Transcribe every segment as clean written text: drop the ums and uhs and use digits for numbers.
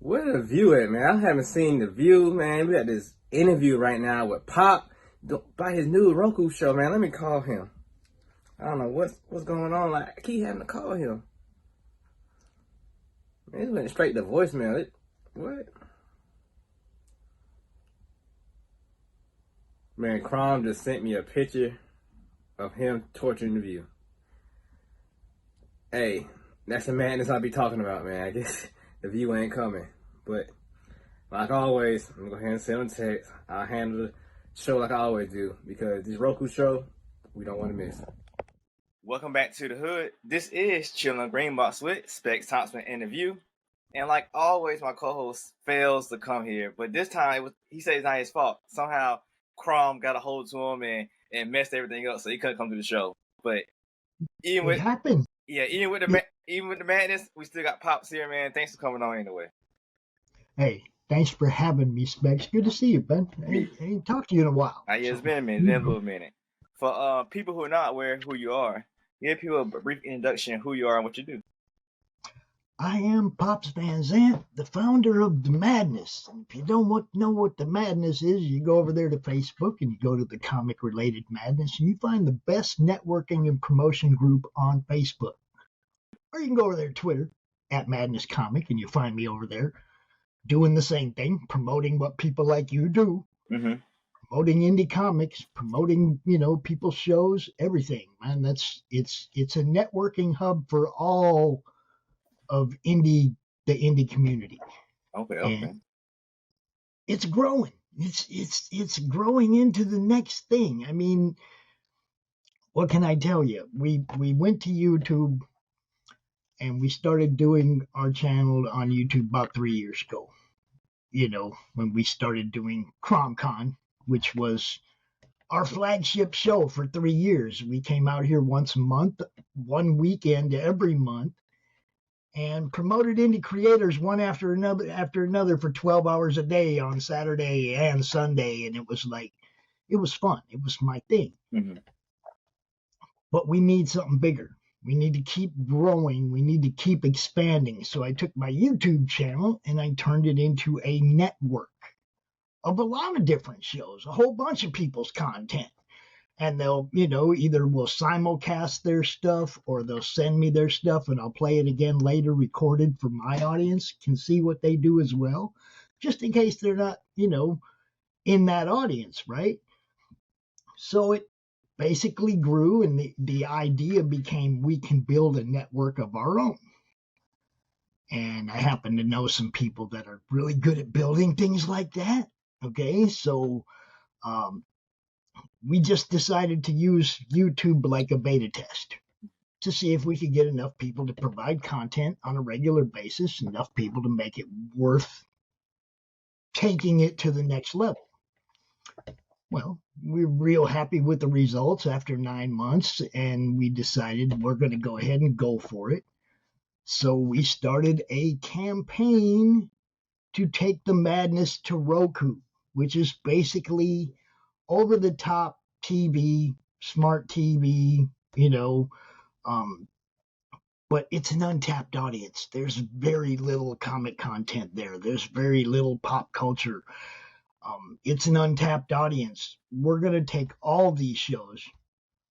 Where the view at, man? I haven't seen the view, man. We got this interview right now with Pop by his new Roku show, man. Let me call him. I don't know what's going on. Like, I keep having to call him. Man, it went straight to voicemail. What? Man, Crom just sent me a picture of him torturing the view. Hey, that's the madness I be talking about, man. I guess the view ain't coming. But like always, I'm gonna go ahead and send him a text. I'll handle the show like I always do because this Roku show, we don't want to miss. Welcome back to the hood. This is Chillin' Greenbox with Specs Thompson and the View. And like always, my co-host fails to come here. But this time, he said it's not his fault. Somehow, Crom got a hold to him and messed everything up, so he couldn't come to the show. But even with the madness, we still got Pops here, man. Thanks for coming on anyway. Hey, thanks for having me, Specs. Good to see you, Ben. I ain't talked to you in a while. Yeah, it's been a minute. It's been a little minute. For people who are not aware of who you are, give people a brief introduction of who you are and what you do. I am Pops Van Zant, the founder of The Madness. And if you don't know what The Madness is, you go over there to Facebook and you go to the comic-related madness, and you find the best networking and promotion group on Facebook. Or you can go over there to Twitter, @MadnessComic, and you find me over there doing the same thing, promoting what people like you do. Mm-hmm. Promoting indie comics, promoting, people's shows, everything, man. It's a networking hub for all of the indie community. Okay. And it's growing. It's growing into the next thing. I mean, what can I tell you? We went to YouTube and we started doing our channel on YouTube about 3 years ago. When we started doing CromCon, which was our flagship show for 3 years. We came out here once a month, one weekend every month, and promoted indie creators one after another for 12 hours a day on Saturday and Sunday. And it was fun. It was my thing. Mm-hmm. But we need something bigger. We need to keep growing. We need to keep expanding. So I took my YouTube channel and I turned it into a network of a lot of different shows, a whole bunch of people's content. And they'll, either will simulcast their stuff or they'll send me their stuff and I'll play it again later, recorded for my audience, can see what they do as well, just in case they're not, in that audience, right? So it basically grew, and the idea became we can build a network of our own. And I happen to know some people that are really good at building things like that. Okay, so we just decided to use YouTube like a beta test to see if we could get enough people to provide content on a regular basis, enough people to make it worth taking it to the next level. Well, we're real happy with the results after 9 months, and we decided we're going to go ahead and go for it. So we started a campaign to take the madness to Roku, which is basically over-the-top TV, smart TV, but it's an untapped audience. There's very little comic content there. There's very little pop culture. It's an untapped audience. We're going to take all these shows,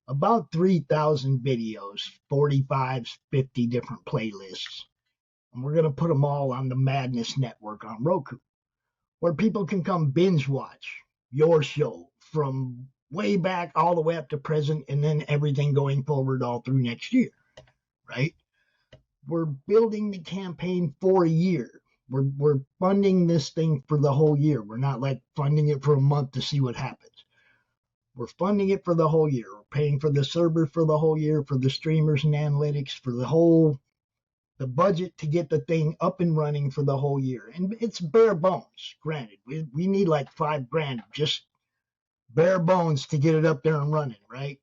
about 3,000 videos, 45, 50 different playlists, and we're going to put them all on the Madness Network on Roku, where people can come binge watch your show from way back all the way up to present, and then everything going forward all through next year, right? We're building the campaign for a year. We're funding this thing for the whole year. We're not like funding it for a month to see what happens. We're funding it for the whole year. We're paying for the server for the whole year, for the streamers and analytics, for the budget to get the thing up and running for the whole year. And it's bare bones, granted. We need like $5,000, just bare bones to get it up there and running, right?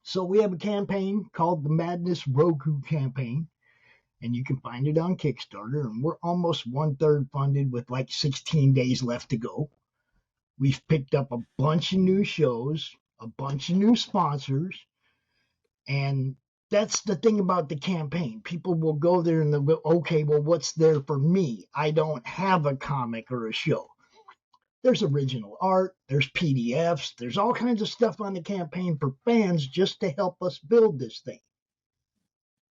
So we have a campaign called the Madness Roku campaign, and you can find it on Kickstarter, and we're almost 1/3 funded with like 16 days left to go. We've picked up a bunch of new shows, a bunch of new sponsors, and that's the thing about the campaign. People will go there and they'll go, okay, well, what's there for me? I don't have a comic or a show. There's original art, there's PDFs, there's all kinds of stuff on the campaign for fans just to help us build this thing,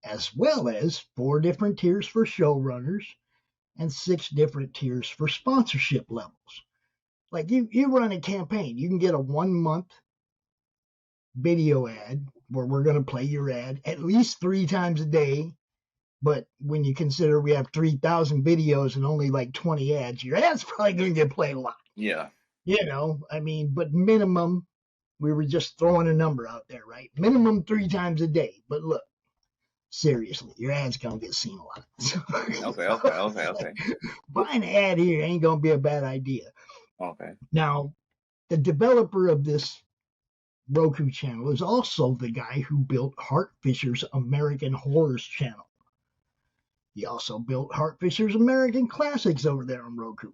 as well as 4 different tiers for showrunners and 6 different tiers for sponsorship levels. Like you run a campaign, you can get a 1-month video ad where we're going to play your ad at least 3 times a day. But when you consider we have 3,000 videos and only like 20 ads, your ad's probably going to get played a lot. Yeah. You know, I mean, but minimum, we were just throwing a number out there, right? Minimum 3 times a day. But look, seriously, your ad's going to get seen a lot. Okay. Buying an ad here ain't going to be a bad idea. Okay. Now, the developer of this Roku channel is also the guy who built Hart Fisher's American Horrors channel. He also built Hart Fisher's American Classics over there on Roku.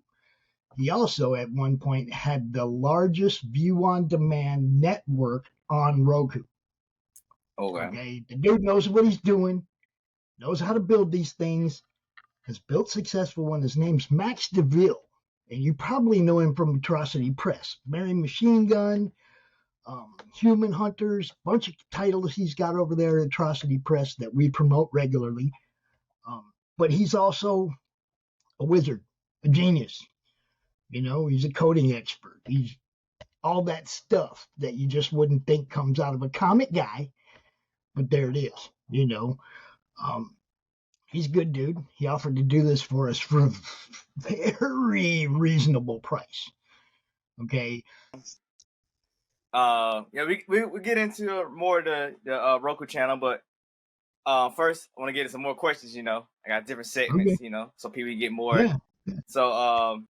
He also, at one point, had the largest view-on-demand network on Roku. Okay. The dude knows what he's doing, knows how to build these things, has built successful ones. His name's Max DeVille, and you probably know him from Atrocity Press. Mary Machine Gun, Human Hunters, bunch of titles he's got over there at Atrocity Press that we promote regularly. But he's also a wizard, a genius. You know, he's a coding expert. He's all that stuff that you just wouldn't think comes out of a comic guy, but there it is. You know, he's a good dude. He offered to do this for us for a very reasonable price. Okay. Yeah, we get into more of the Roku channel, but first I want to get into some more questions. You know, I got different segments. Okay. You know, so people get more. Yeah. So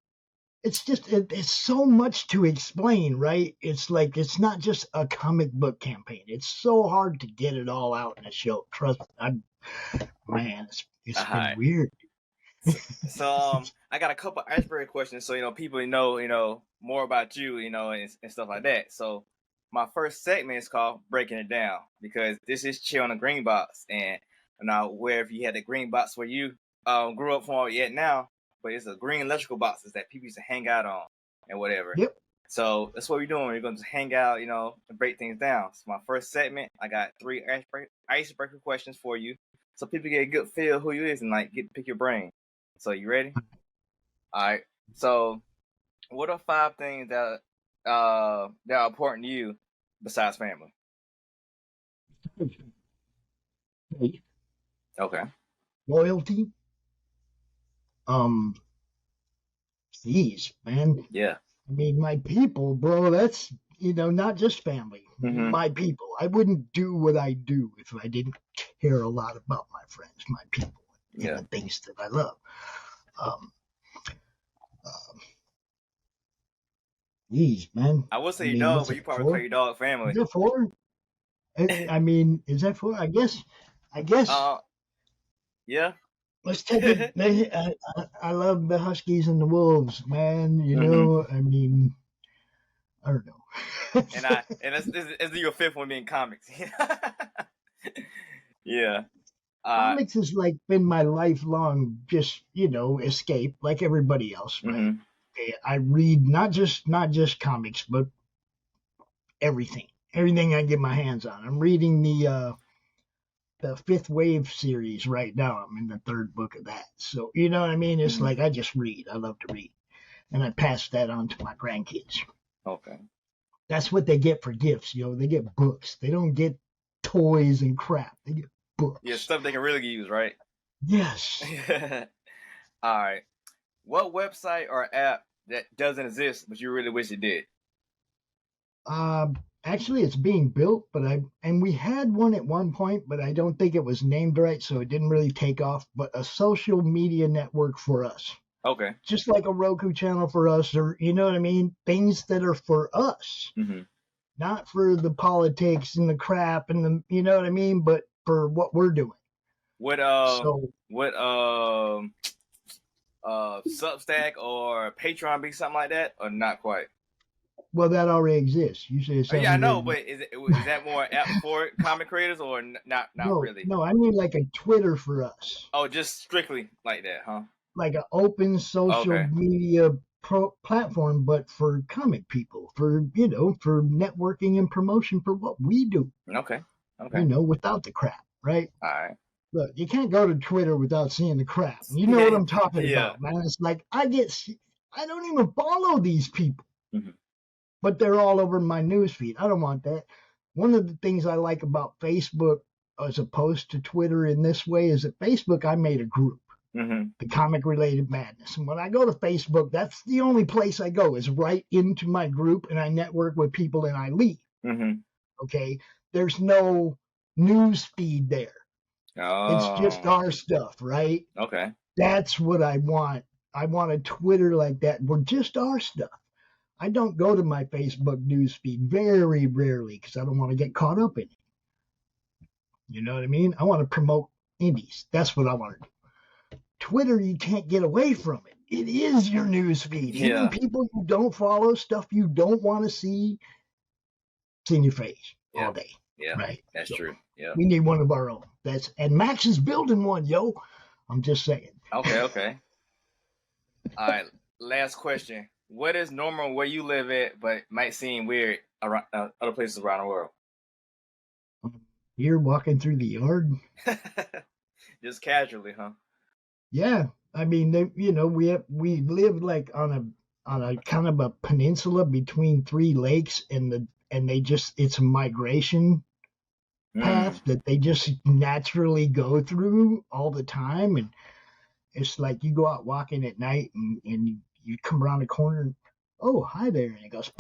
it's just it's so much to explain, right? It's like it's not just a comic book campaign. It's so hard to get it all out in a show. Trust me, it's been weird. So I got a couple icebreaker questions, so you know people know more about you, and stuff like that. So my first segment is called Breaking It Down, because this is Chill on the Green Box, and I'm not aware if you had the green box where you grew up from yet now, but it's a green electrical boxes that people used to hang out on and whatever. Yep. So that's what we're doing. We're going to hang out, and break things down. So my first segment, I got 3 icebreaker questions for you, so people get a good feel of who you is and like get to pick your brain. So you ready? All right. So, what are 5 things that are important to you besides family? Faith. Okay. Loyalty. Jeez, man. Yeah. I mean, my people, bro. That's not just family. Mm-hmm. My people. I wouldn't do what I do if I didn't care a lot about my friends, my people, and the things that I love. Geez, man. I would say dog, but you probably call your dog family. Is that 4? I mean, is that 4? I guess. Yeah. Let's take it. I love the Huskies and the Wolves, man. You know, I mean, I don't know. and it's your 5th one being comics. Yeah. Comics has like been my lifelong just escape, like everybody else, right? Mm-hmm. Okay, I read not just comics, but everything I get my hands on. I'm reading the 5th Wave series right now. I'm in the 3rd book of that, so you know what I mean. It's like I just read. I love to read, and I pass that on to my grandkids. Okay. That's what they get for gifts, They get books. They don't get toys and crap. They get books. Yeah, stuff they can really use, right? Yes. All right. What website or app that doesn't exist but you really wish it did? Actually, it's being built, but we had one at one point, but I don't think it was named right, so it didn't really take off. But a social media network for us. Okay. Just like a Roku channel for us, or you know what I mean? Things that are for us. Mm-hmm. Not for the politics and the crap and the, you know what I mean, but for what we're doing. What Substack or Patreon be something like that, or not quite? Well, that already exists. You said Yeah, I something know, weird. but is that more app for comic creators or not No, really? no, I mean like a Twitter for us, Oh, just strictly like that, huh? like an open social Okay, media platform, but for comic people, for for networking and promotion for what we do. okay, okay. Without the crap, right? All right. Look, you can't go to Twitter without seeing the crap. You know what I'm talking Yeah. about, man. It's like I don't even follow these people, Hmm. but they're all over my newsfeed. I don't want that. One of the things I like about Facebook as opposed to Twitter in this way is that Facebook, I made a group, Hmm. the Comic Related Madness. And when I go to Facebook, that's the only place I go is right into my group and I network with people and I leave. Hmm. Okay. There's no news feed there. It's just Oh, our stuff, right? okay. That's what I want. I want a Twitter like that. We're just our stuff. I don't go to my Facebook news feed very rarely because I don't want to get caught up in it. You know what I mean? I want to promote indies. That's what I want to do. Twitter, you can't get away from it. It is your news feed. Even Yeah, people you don't follow, stuff you don't want to see, it's in your face yeah, all day, yeah. right? That's So true. Yeah. we need one of our own. And Max is building one, yo. I'm just saying. Okay, okay. All right. Last question. What is normal where you live at, but might seem weird around other places around the world? You're walking through the yard. Just casually, huh? Yeah, I mean, we live like on a kind of a peninsula between three lakes, and it's a migration Mm. path that they just naturally go through all the time, and it's like you go out walking at night, and you come around the corner, and, oh, hi there, and it goes,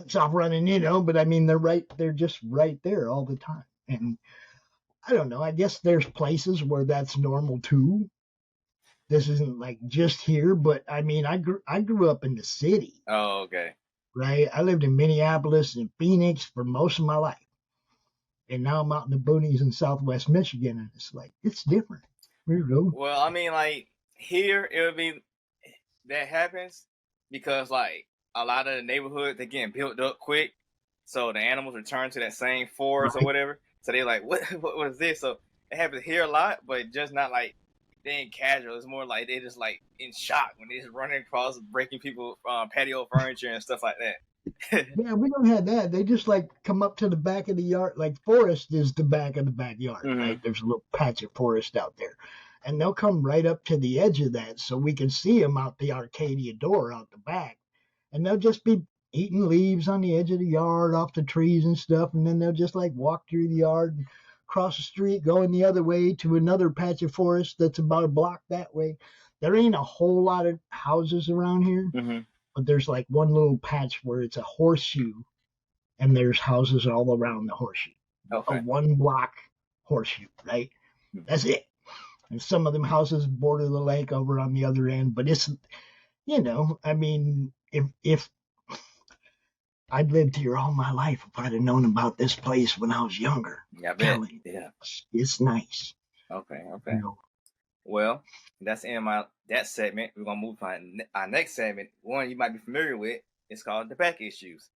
it's off running, But I mean, they're just right there all the time, and I don't know. I guess there's places where that's normal too. This isn't like just here, but I mean, I grew up in the city, Oh, okay. right? I lived in Minneapolis and Phoenix for most of my life, and now I'm out in the boonies in Southwest Michigan, and it's like it's different. You know, Well, I mean, like here, it would be that happens because like a lot of the neighborhoods they getting built up quick, so the animals return to that same forest or right? whatever. So they like, what was this? So it happens here a lot, but just not like they ain't casual. It's more like they just like in shock when they just running across, breaking people patio furniture and stuff like that. Yeah, we don't have that. They just like come up to the back of the yard. Like forest is the back of the backyard, right? Hmm. There's a little patch of forest out there, and they'll come right up to the edge of that, so we can see them out the Arcadia door out the back, and they'll just be eating leaves on the edge of the yard off the trees and stuff, and then they'll just like walk through the yard and cross the street going the other way to another patch of forest that's about a block that way. There ain't a whole lot of houses around here, Hmm. but there's like one little patch where it's a horseshoe, and there's houses all around the horseshoe, a Okay. one block horseshoe, right? That's it. And some of them houses border the lake over on the other end, but it's, I mean, if I'd lived here all my life, if I'd have known about this place when I was younger, Yeah, I bet. telling you, Yeah. it's nice. Okay. You Okay. know. Well, that's the end of that segment. We're gonna move on our next segment. One you might be familiar with. It's called the back issues.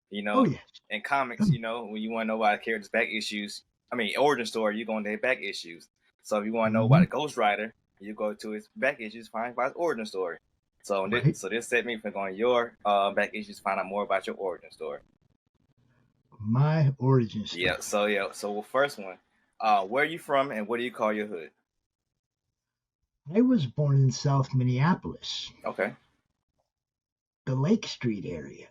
You Oh know, yes. in comics, when you want to know about a character's back issues, I mean origin story, you're going to their back issues. So if you want to know about Mm-hmm. a Ghost Rider, you go to his back issues, find out his origin story. So Right. this segment for going your back issues, find out more about your origin story. My origin Yeah. story. So first one, where are you from and what do you call your hood? I was born in South Minneapolis, Okay. the Lake Street area,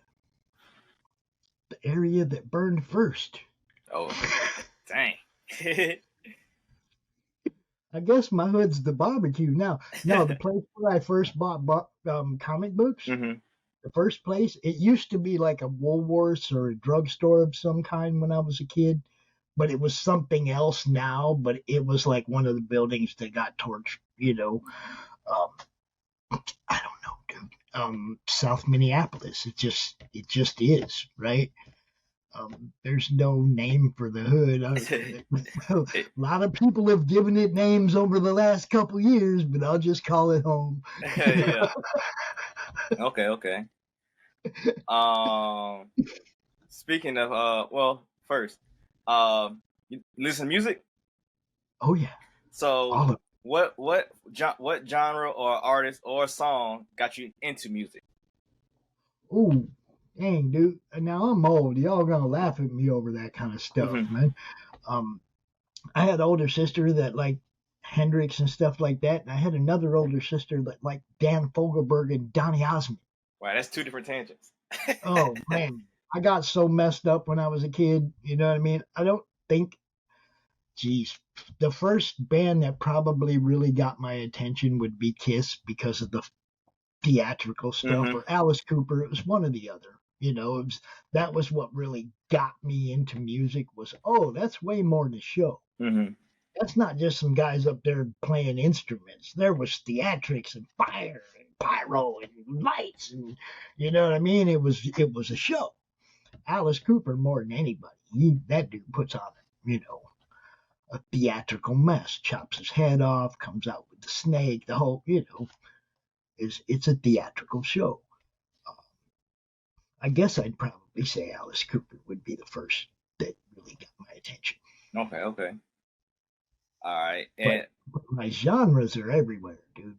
the area that burned first. Oh, dang. I guess my hood's the barbecue. Now, no, the place where I first bought comic books, Hmm. the first place, it used to be like a Woolworths or a drugstore of some kind when I was a kid, but it was something else now. But it was like one of the buildings that got torched. I don't know, dude. South Minneapolis. It just is, right? There's no name for the hood. A lot of people have given it names over the last couple years, but I'll just call it home. Yeah. Okay. Okay. Speaking of, first, you listen to music. Oh yeah, So, all of what genre or artist or song got you into music? Oh, dang, dude. Now I'm old. Y'all gonna laugh at me over that kind of stuff, Mm-hmm. man. Um, I had an older sister that liked Hendrix and stuff like that, and I had another older sister that liked Dan Fogelberg and Donny Osmond. Wow, that's two different tangents. Oh man, I got so messed up when I was a kid. You know what I mean? I don't think, geez, the first band that probably really got my attention would be Kiss because of the theatrical stuff, Mm-hmm. or Alice Cooper. It was one or the other. That was what really got me into music. Was, oh, that's way more than a show. Mm-hmm. That's not just some guys up there playing instruments. There was theatrics and fire and pyro and lights, and you know what I mean. It was a show. Alice Cooper, more than anybody, that dude puts on a theatrical mess. Chops his head off, comes out with the snake. The whole, it's a theatrical show. I guess I'd probably say Alice Cooper would be the first that really got my attention. Okay, okay. All right. But, And but my genres are everywhere, dude.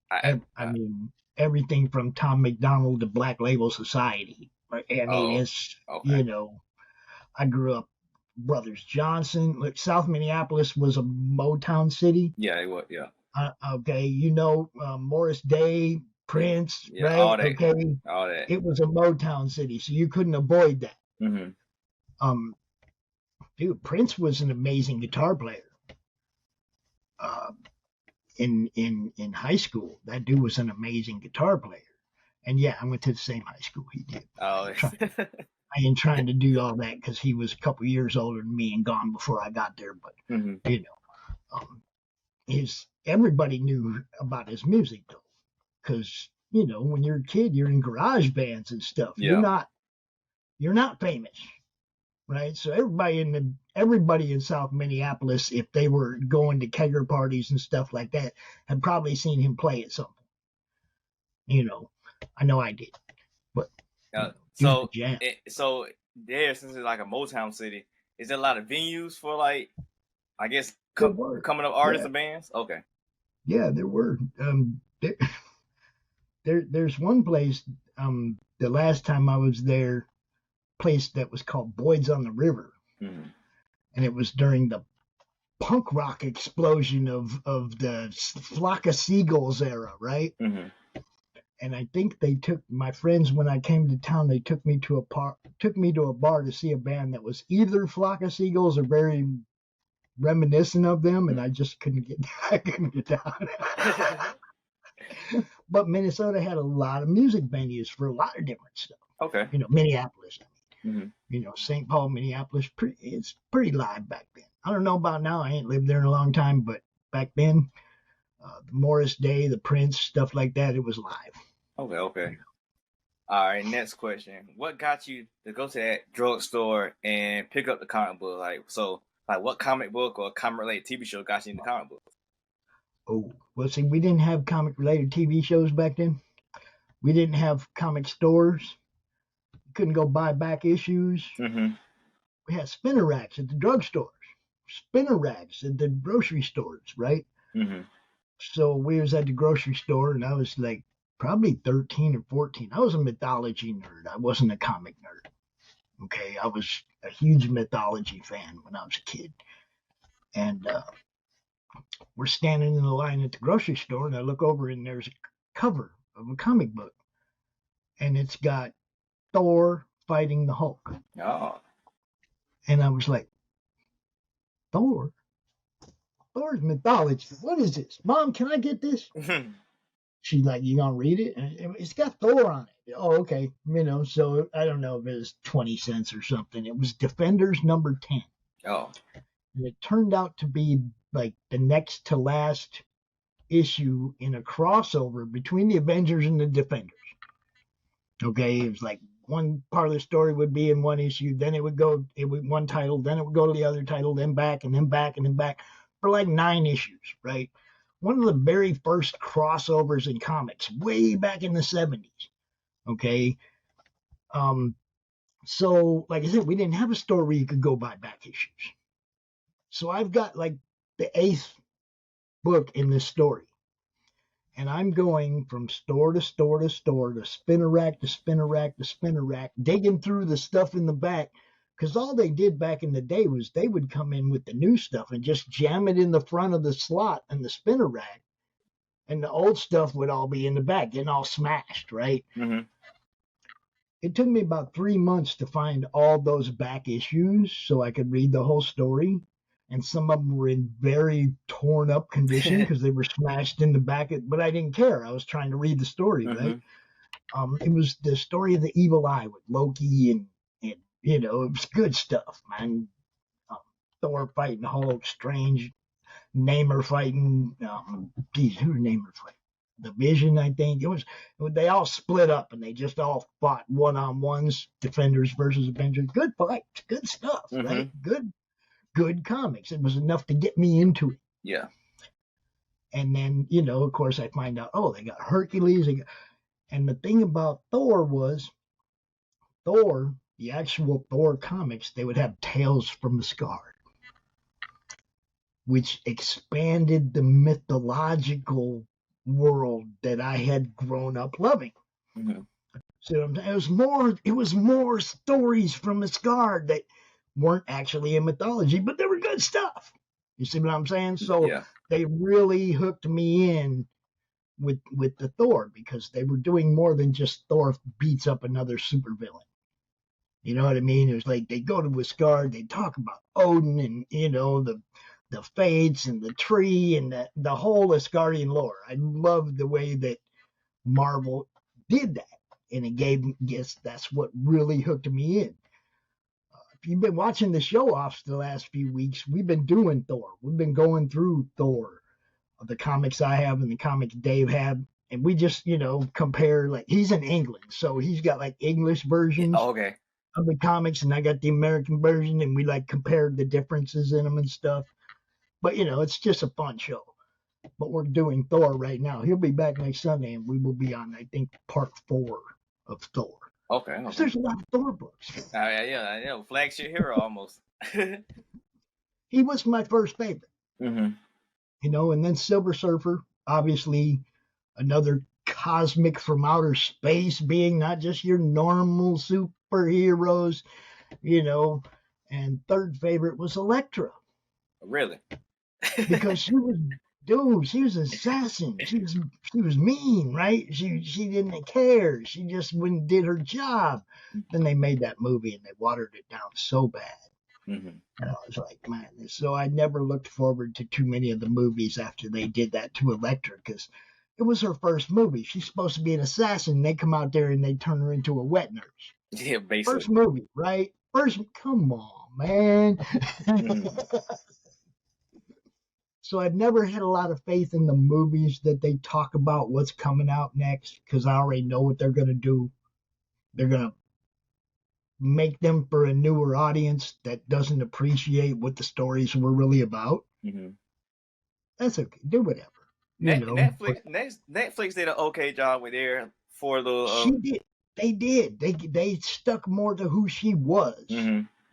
I, I mean, everything from Tom McDonald to Black Label Society. I mean, oh, it's, okay. I grew up Brothers Johnson. Like, South Minneapolis was a Motown city. Yeah, it was. Yeah, Okay, Morris Day, yeah, Prince, yeah. right? All that, Okay, all that. it was a Motown city, so you couldn't avoid that. Mm-hmm. Um, Dude, Prince was an amazing guitar player. Uh, in high school, that dude was an amazing guitar player. And yeah, I went to the same high school he did. Oh, I ain't trying to do all that because he was a couple years older than me and gone before I got there. But mm-hmm. you know, his everybody knew about his music though, because when you're a kid, you're in garage bands and stuff. Yeah. You're not famous, right? So everybody in South Minneapolis, if they were going to kegger parties and stuff like that, had probably seen him play at something. I know I did, but dude's a So, jam. so there, since it's like a Motown city, is there a lot of venues for like, I guess, There were, coming up artists yeah, and bands? Okay. yeah, there were. There's one place. The last time I was there, place that was called Boyd's on the River, Mm-hmm. and it was during the punk rock explosion of the Flock of Seagulls era, right? Mm-hmm. And I think they took my friends when I came to town. They took me to a bar to see a band that was either Flock of Seagulls or very reminiscent of them, and I just couldn't get I couldn't get down. But Minnesota had a lot of music venues for a lot of different stuff. Okay. Minneapolis. Mm-hmm. St. Paul, Minneapolis. It's pretty live back then. I don't know about now. I ain't lived there in a long time, but back then, the Morris Day, the Prince, stuff like that, it was live. Okay. Okay. All right. Next question: what got you to go to that drugstore and pick up the comic book? Like what comic book or comic related TV show got you into comic books? Oh, well, see, we didn't have comic related TV shows back then. We didn't have comic stores. You couldn't go buy back issues. Mm-hmm. We had spinner racks at the drugstores, spinner racks at the grocery stores, right? Mm-hmm. So we was at the grocery store, and I was like probably 13 or 14. I was a mythology nerd. I wasn't a comic nerd. Okay, I was a huge mythology fan when I was a kid. And we're standing in the line at the grocery store, and I look over, and there's a cover of a comic book, and it's got Thor fighting the Hulk. Oh. And I was like, Thor? Thor's mythology. What is this? Mom, can I get this? She's like, you gonna read it? And it's got Thor on it. Oh, okay. So I don't know if it was 20 cents or something. It was Defenders number 10. Oh. And it turned out to be like the next to last issue in a crossover between the Avengers and the Defenders. Okay, it was like one part of the story would be in one issue, then it would one title, then it would go to the other title, then back and then back and then back for like 9 issues, right? One of the very first crossovers in comics, way back in the 70s. Okay, So, like I said, we didn't have a store where you could go buy back issues. So I've got like the 8th book in this story. And I'm going from store to store to store, to spinner rack to spinner rack to spinner rack, digging through the stuff in the back. Because all they did back in the day was they would come in with the new stuff and just jam it in the front of the slot in the spinner rack. And the old stuff would all be in the back, getting all smashed, right? Mm-hmm. It took me about 3 months to find all those back issues so I could read the whole story. And some of them were in very torn up condition because they were smashed in the back. But I didn't care. I was trying to read the story, right? It was the story of the evil eye with Loki and it was good stuff, man. Thor fighting Hulk, Strange, Namor fighting. Who Namor fighting? The Vision, I think. They all split up and they just all fought one-on-ones, Defenders versus Avengers. Good fights, good stuff, right? Good comics. It was enough to get me into it. Yeah. And then, of course, I find out, they got Hercules. And the thing about Thor was, the actual Thor comics, they would have Tales from Asgard, which expanded the mythological world that I had grown up loving. Mm-hmm. So it was more stories from Asgard that weren't actually in mythology, but they were good stuff. You see what I'm saying? So they really hooked me in with the Thor, because they were doing more than just Thor beats up another supervillain. You know what I mean? It was like they go to Asgard, they talk about Odin and the fates and the tree and the whole Asgardian lore. I love the way that Marvel did that, and that's what really hooked me in. If you've been watching the show offs the last few weeks, we've been doing Thor. We've been going through Thor, the comics I have and the comics Dave had, and we just compare. Like, he's in England, so he's got like English versions of the comics, and I got the American version, and we like compared the differences in them and stuff. But it's just a fun show. But we're doing Thor right now. He'll be back next Sunday, and we will be on, I think, part 4 of Thor. Okay. There's a lot of Thor books. Yeah, I know. Flagship hero almost. He was my first favorite. Mm-hmm. And then Silver Surfer, obviously another cosmic from outer space being, not just your normal superheroes, and third favorite was Elektra. Really? Because she was an assassin. She was mean, right? She didn't care. She just went and did her job. Then they made that movie and they watered it down so bad. Mm-hmm. And I was like, man. So I never looked forward to too many of the movies after they did that to Elektra, because it was her first movie. She's supposed to be an assassin. They come out there and they turn her into a wet nurse. Yeah, basically. First movie, right? Come on, man. Mm-hmm. So I've never had a lot of faith in the movies that they talk about what's coming out next, because I already know what they're going to do. They're going to make them for a newer audience that doesn't appreciate what the stories were really about. Mm-hmm. That's okay. Do whatever. Netflix did an okay job with their 4 little. She did. They did. They stuck more to who she was,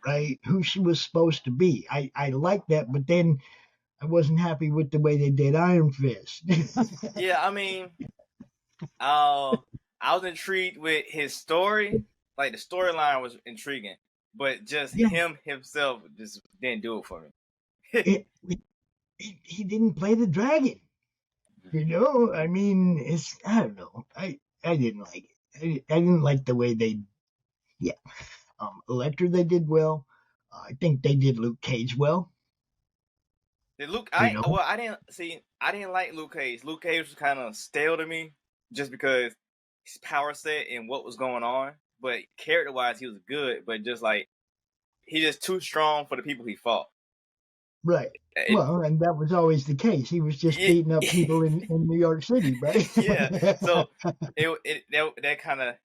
right? Who she was supposed to be. I like that, but then I wasn't happy with the way they did Iron Fist. Yeah, I mean, I was intrigued with his story. Like, the storyline was intriguing, but just him himself just didn't do it for me. He didn't play the dragon. I mean, I don't know. I didn't like it. I didn't like the way they. Yeah. Elektra, they did well. I think they did Luke Cage well. I didn't like Luke Cage. Luke Cage was kind of stale to me, just because his power set and what was going on. But character wise, he was good. But just like, he's just too strong for the people he fought. Right. Well, and that was always the case. He was just beating up people in New York City, right? Yeah. So that kind of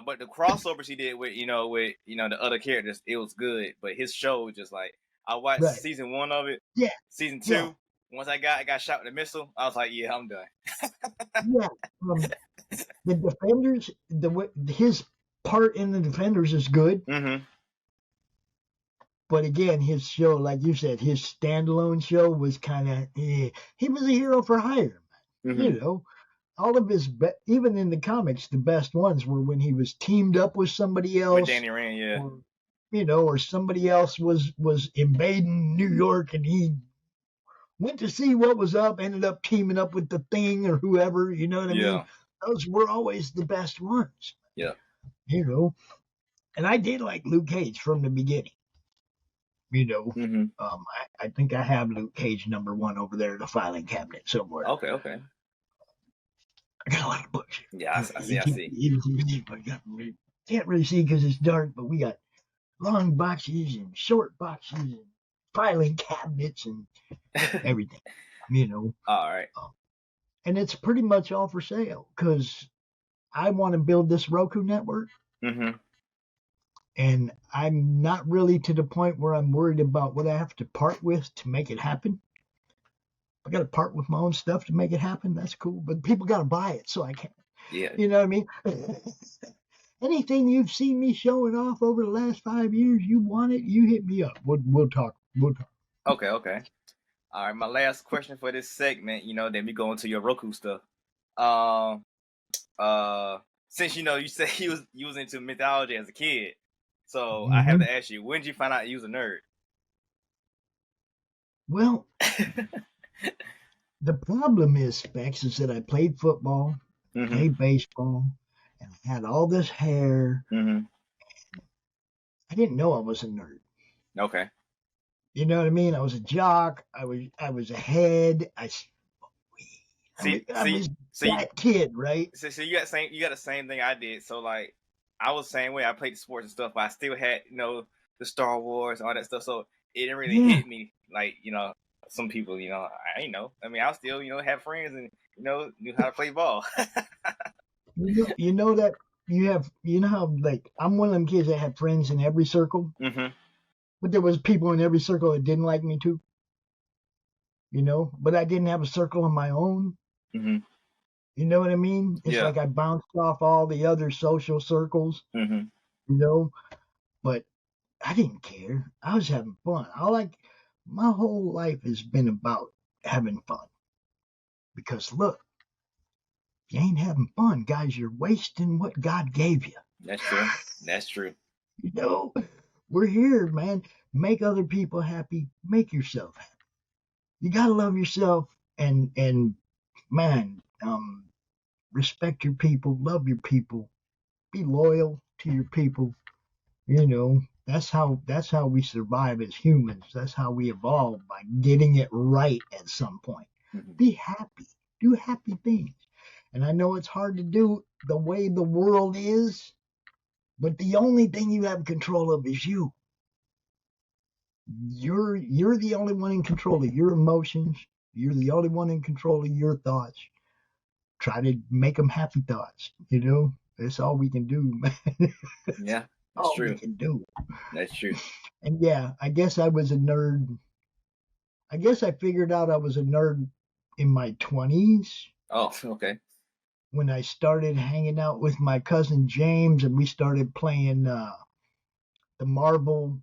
but the crossovers he did with the other characters, it was good. But his show was just like, I watched season 1 of it. Yeah. Season 2. Once I got shot with a missile, I was like, yeah, I'm done. Yeah. The Defenders, his part in the Defenders is good. Mm-hmm. But again, his show, like you said, his standalone show was kind of, he was a hero for hire. Mm-hmm. You know, all of his, even in the comics, the best ones were when he was teamed up with somebody else. With Danny Rand, yeah. Or, you know, or somebody else was invading New York and he went to see what was up, ended up teaming up with the Thing or whoever, you know what I mean? Those were always the best ones. Yeah. You know, and I did like Luke Cage from the beginning. You know, mm-hmm. I think I have Luke Cage #1 over there in the filing cabinet somewhere. Okay. I got a lot of books. Yeah, I see. You can't really see because it's dark, but we got long boxes and short boxes and filing cabinets and everything. You know. All right. And it's pretty much all for sale because I want to build this Roku network. Mm-hmm. And I'm not really to the point where I'm worried about what I have to part with to make it happen. I got to part with my own stuff to make it happen. That's cool. But people got to buy it, so I can't. Yeah. You know what I mean? Anything you've seen me showing off over the last 5 years, you want it, you hit me up. We'll talk. Okay. All right. My last question for this segment, then we go into your Roku stuff. Since you said you was into mythology as a kid, so I have to ask you, when did you find out you was a nerd? Well, the problem is, Specs, is that I played football, played baseball, and I had all this hair. Mm-hmm. I didn't know I was a nerd. Okay. You know what I mean? I was a jock. I was a head. I was that kid, right? So you got the same thing I did. So like, I was the same way. I played sports and stuff, but I still had the Star Wars and all that stuff. So it didn't really hit me like some people. I ain't know. I mean, I still have friends and knew how to play ball. you know that you know how like I'm one of them kids that had friends in every circle. Mm-hmm. But there was people in every circle that didn't like me too. But I didn't have a circle of my own. Mm-hmm. You know what I mean? It's like I bounced off all the other social circles. Mm-hmm. But I didn't care. I was having fun. My whole life has been about having fun. Because look, if you ain't having fun, guys, you're wasting what God gave you. That's true. We're here, man. Make other people happy. Make yourself happy. You gotta love yourself and man, respect your people, love your people, be loyal to your people. That's how we survive as humans. That's how we evolve, by getting it right at some point. Mm-hmm. Be happy. Do happy things. And I know it's hard to do the way the world is, but the only thing you have control of is you. You're the only one in control of your emotions. You're the only one in control of your thoughts. Try to make them happy thoughts. That's all we can do, man. Yeah, that's all true. We can do. That's true. And yeah, I guess I was a nerd. I guess I figured out I was a nerd in my 20s. Oh, okay. When I started hanging out with my cousin James and we started playing the Marvel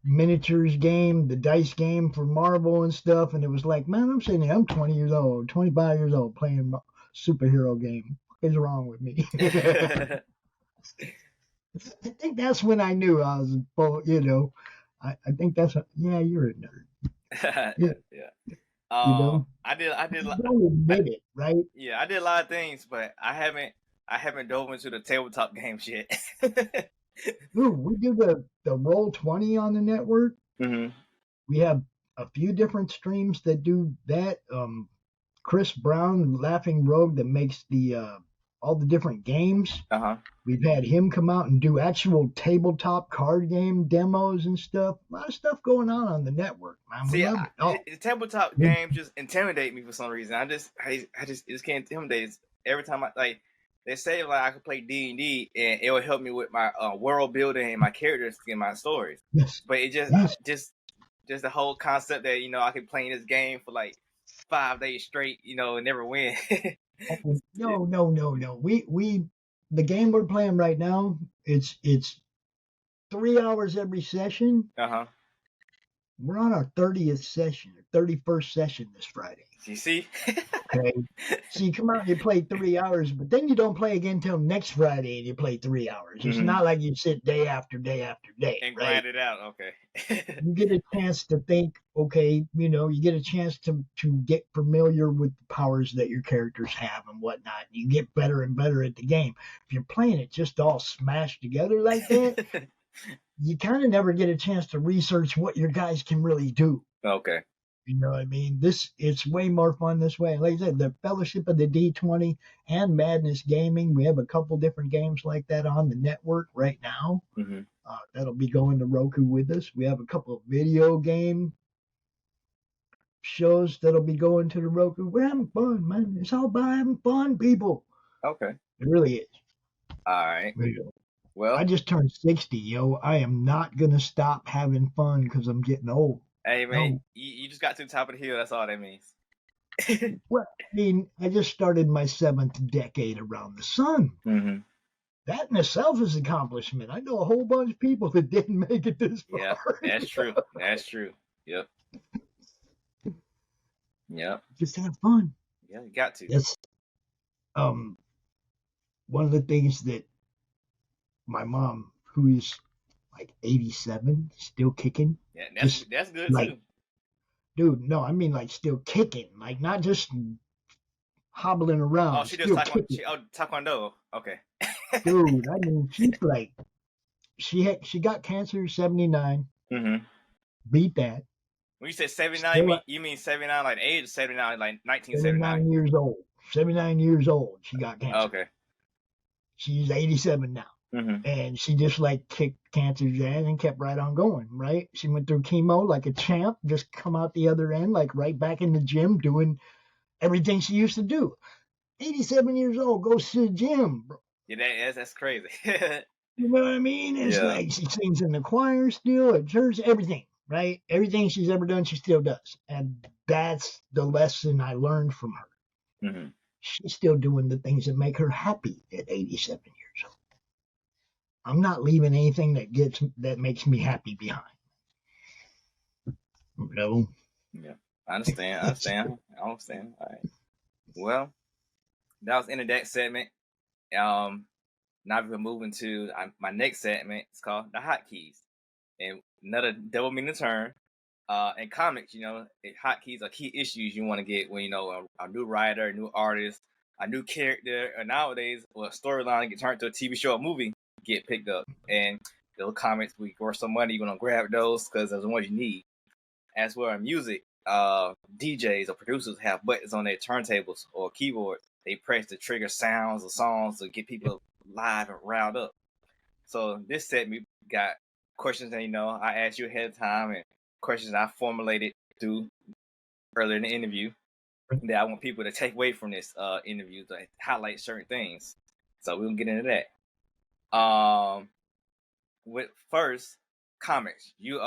miniatures game, the dice game for Marvel and stuff. And it was like, man, I'm sitting there, I'm 20 years old, 25 years old playing superhero game. What is wrong with me? I think that's when I knew I was, I think that's, you're a nerd. Yeah. I did. Don't admit it, right? Yeah, I did a lot of things, but I haven't dove into the tabletop games yet. Dude, we do the Roll20 on the network. Mm-hmm. We have a few different streams that do that. Chris Brown, Laughing Rogue, that makes the all the different games. Uh-huh. We've had him come out and do actual tabletop card game demos and stuff. A lot of stuff going on the network, man. See, the tabletop games just intimidate me for some reason. I just can't intimidate. Every time they say like I could play D&D and it will help me with my world building and my characters and my stories. Yes. But it just the whole concept that I could play in this game for like 5 days straight, and never win. No. the game we're playing right now, it's 3 hours every session. We're on our 30th session, 31st session this Friday. You see? Okay. So you come out and you play 3 hours, but then you don't play again until next Friday and you play 3 hours. It's not like you sit day after day after day. And grind it out. Okay. You get a chance to think, okay, you get a chance to get familiar with the powers that your characters have and whatnot. You get better and better at the game. If you're playing it just all smashed together like that, you kind of never get a chance to research what your guys can really do. Okay. You know what I mean? It's way more fun this way. Like I said, the Fellowship of the D20 and Madness Gaming, we have a couple different games like that on the network right now. That'll be going to Roku with us. We have a couple of video game shows that'll be going to the Roku. We're having fun, man. It's all about having fun, people. Okay. It really is. All right. Well, I just turned 60, yo. I am not going to stop having fun because I'm getting old. Hey, man, no. You just got to the top of the hill. That's all that means. Well, I mean, I just started my 7th decade around the sun. That in itself is an accomplishment. I know a whole bunch of people that didn't make it this far. Yeah, that's true. That's true. Yep. Just have fun. Yeah, you got to. That's one of the things that my mom, who is like 87, still kicking. Yeah, that's good too. Dude, no, I mean like still kicking, like not just hobbling around. Oh, she does taekwondo. Okay. Dude, I mean she's like, she got cancer 79. Beat that. When you say 79, you mean 79 like age, 79 like 1979? 79 years old. 79 years old. She got cancer. Okay. She's 87 now. And she just like kicked cancer's ass and kept right on going, right? She went through chemo like a champ, just come out the other end, like right back in the gym doing everything she used to do. 87 years old, goes to the gym, bro. Yeah, that's crazy. You know what I mean? It's like she sings in the choir still, at church, everything, right? Everything she's ever done, she still does. And that's the lesson I learned from her. She's still doing the things that make her happy at 87 years old. I'm not leaving anything that makes me happy behind. No. Yeah, I understand. All right. Well, that was the end of that segment. Now we're moving to my next segment. It's called the hotkeys, and another double meaning term. In comics, hotkeys are key issues you want to get when a new writer, a new artist, a new character, or nowadays a storyline get turned to a TV show or movie get picked up. And those comics, we worth some money, you're gonna grab those because those are the ones you need. As well as music, DJs or producers have buttons on their turntables or keyboard. They press to trigger sounds or songs to get people live and riled up. So this set we got questions that I asked you ahead of time and questions I formulated through earlier in the interview that I want people to take away from this interview to highlight certain things. So we'll get into that. With first comics, you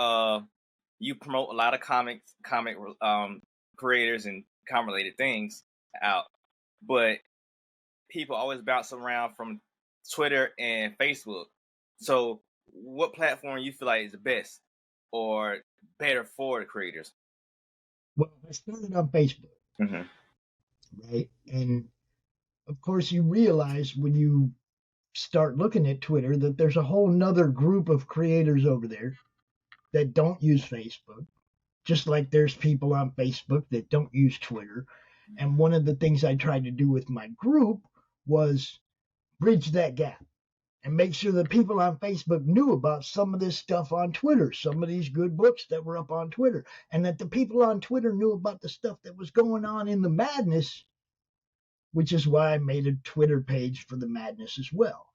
promote a lot of comic creators and comic related things out, but people always bounce around from Twitter and Facebook. So what platform you feel like is the best or better for the creators? Well, I started on Facebook, right? And of course you realize when you start looking at Twitter that there's a whole nother group of creators over there that don't use Facebook, just like there's people on Facebook that don't use Twitter. And one of the things I tried to do with my group was bridge that gap and make sure that people on Facebook knew about some of this stuff on Twitter, some of these good books that were up on Twitter, and that the people on Twitter knew about the stuff that was going on in the madness, which is why I made a Twitter page for the madness as well.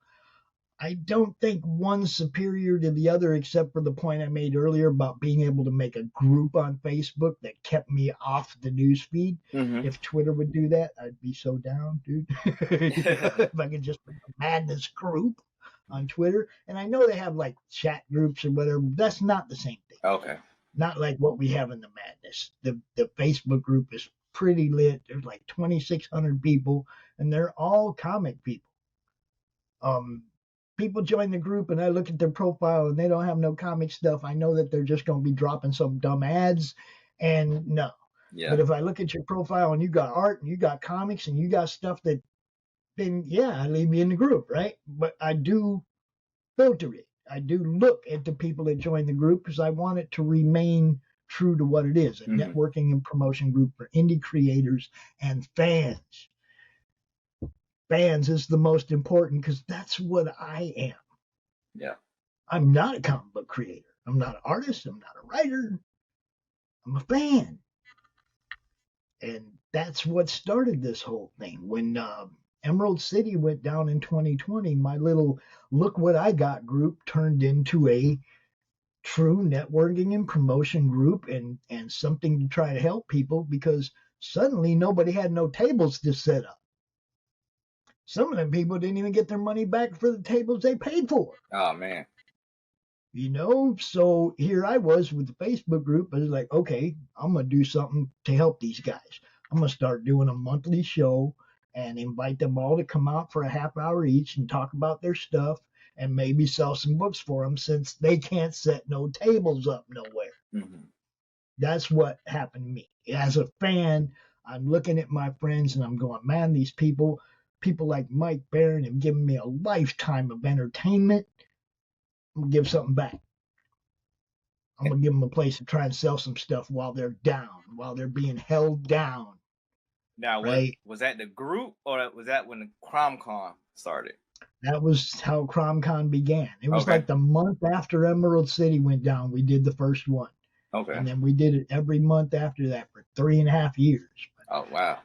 I don't think one's superior to the other, except for the point I made earlier about being able to make a group on Facebook that kept me off the newsfeed. If Twitter would do that, I'd be so down, dude. If I could just make a madness group on Twitter. And I know they have like chat groups or whatever, but that's not the same thing. Okay. Not like what we have in the madness. The Facebook group is pretty lit. There's like 2,600 people, and they're all comic people. People join the group and I look at their profile and they don't have no comic stuff. I know that they're just going to be dropping some dumb ads, and no. Yeah. But if I look at your profile and you got art and you got comics and you got stuff that, then yeah, I leave you in the group, right? But I do filter it. I do look at the people that join the group because I want it to remain true to what it is, a networking and promotion group for indie creators and fans. Fans is the most important because that's what I am. Yeah. I'm not a comic book creator. I'm not an artist. I'm not a writer. I'm a fan. And that's what started this whole thing. When Emerald City went down in 2020, my little Look What I Got group turned into a true networking and promotion group, and something to try to help people because suddenly nobody had no tables to set up. Some of them people didn't even get their money back for the tables they paid for. Oh, man. So here I was with the Facebook group. I was like, okay, I'm going to do something to help these guys. I'm going to start doing a monthly show and invite them all to come out for a half hour each and talk about their stuff and maybe sell some books for them since they can't set no tables up nowhere. Mm-hmm. That's what happened to me. As a fan, I'm looking at my friends and I'm going, man, these people like Mike Barron have given me a lifetime of entertainment. I'm going to give something back. I'm going to give them a place to try and sell some stuff while they're down, while they're being held down. Now, right? Was that the group or was that when the CromCon started? That was how CromCon began. It was like the month after Emerald City went down, we did the first one. Okay. And then we did it every month after that for 3.5 years. Oh, wow.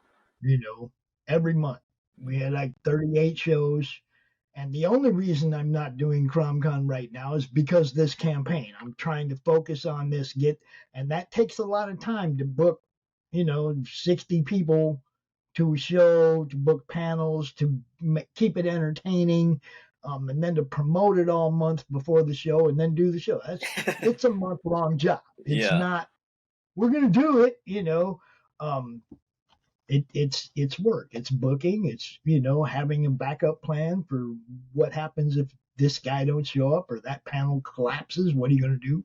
Every month. We had like 38 shows. And the only reason I'm not doing CromCon right now is because this campaign. I'm trying to focus on this, and that takes a lot of time to book, 60 people to a show, to book panels, to keep it entertaining, and then to promote it all month before the show and then do the show. It's a month-long job. It's not, we're going to do it, it's work. It's booking. It's, having a backup plan for what happens if this guy don't show up or that panel collapses. What are you going to do?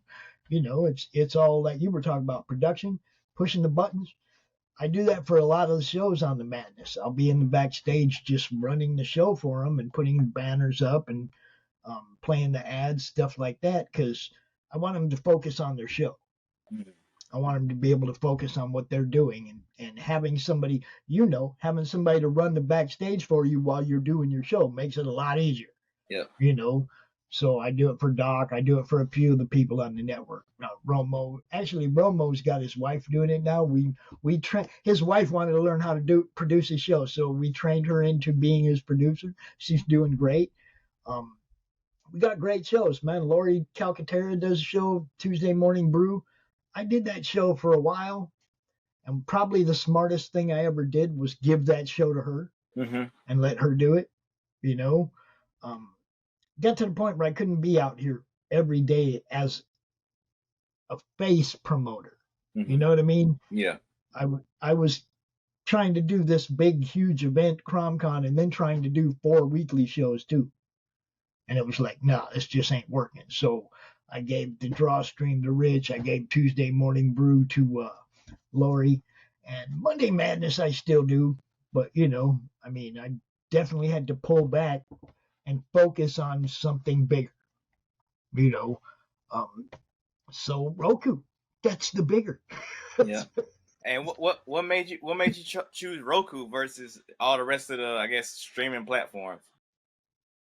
It's all that you were talking about, production, pushing the buttons. I do that for a lot of the shows on the Madness. I'll be in the backstage just running the show for them and putting banners up and playing the ads, stuff like that, because I want them to focus on their show. I want them to be able to focus on what they're doing, and having somebody, having somebody to run the backstage for you while you're doing your show makes it a lot easier. Yeah. So I do it for Doc. I do it for a few of the people on the network. Romo's got his wife doing it now. His wife wanted to learn how to produce a show, so we trained her into being his producer. She's doing great. We got great shows, man. Lori Calcaterra does a show, Tuesday Morning Brew. I did that show for a while, and probably the smartest thing I ever did was give that show to her and let her do it. Got to the point where I couldn't be out here every day as a face promoter. You know what I mean? Yeah. I was trying to do this big, huge event, CromCon, and then trying to do 4 weekly shows too. And it was like, no, this just ain't working. So I gave the draw stream to Rich. I gave Tuesday Morning Brew to Lori. And Monday Madness I still do. But, I definitely had to pull back and focus on something bigger. So Roku, that's the bigger. Yeah. And what made you choose Roku versus all the rest of the, I guess, streaming platforms?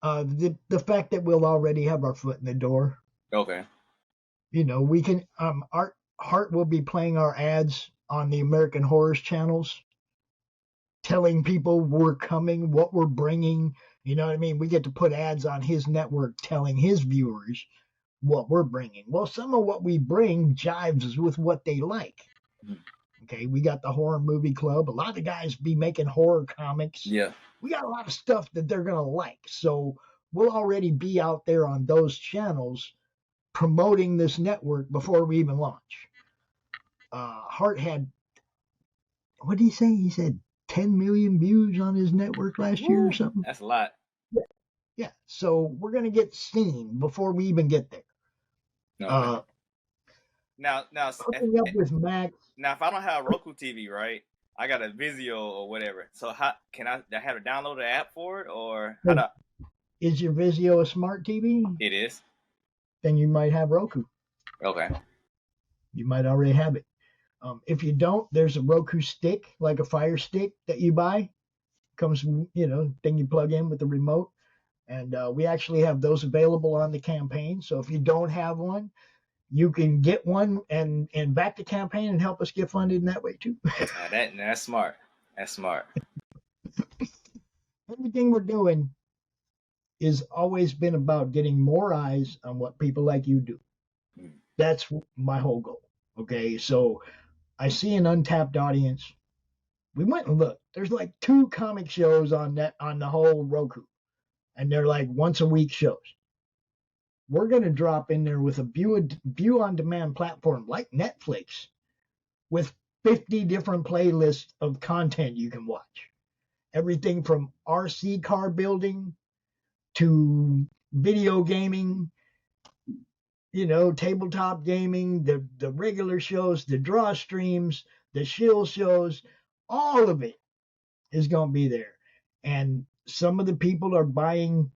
The fact that we'll already have our foot in the door. Okay. We can Hart will be playing our ads on the American Horrors channels, telling people we're coming, what we're bringing. You know what I mean? We get to put ads on his network telling his viewers what we're bringing. Well, some of what we bring jives with what they like. Okay, we got the Horror Movie Club. A lot of guys be making horror comics. Yeah. We got a lot of stuff that they're going to like. So we'll already be out there on those channels promoting this network before we even launch. Hart had, what did he say? He said 10 million views on his network last year or something. That's a lot. Yeah, so we're gonna get seen before we even get there. Okay. Now, Hooking up with Max. Now, if I don't have Roku TV, right, I got a Vizio or whatever. So how can I have to download the app for it, or how do? Is your Vizio a smart TV? It is. Then you might have Roku. Okay. You might already have it. If you don't, there's a Roku stick, like a Fire Stick that you buy. Comes, thing you plug in with the remote. And we actually have those available on the campaign. So if you don't have one, you can get one and back the campaign and help us get funded in that way too. That's smart. That's smart. Everything we're doing is always been about getting more eyes on what people like you do. That's my whole goal. Okay, so I see an untapped audience. We went and looked. There's like 2 comic shows on the whole Roku, and they're like once a week shows. We're going to drop in there with a view on demand platform like Netflix with 50 different playlists of content you can watch. Everything from RC car building to video gaming, tabletop gaming, the regular shows, the draw streams, the shill shows, all of it is going to be there. And some of the people are buying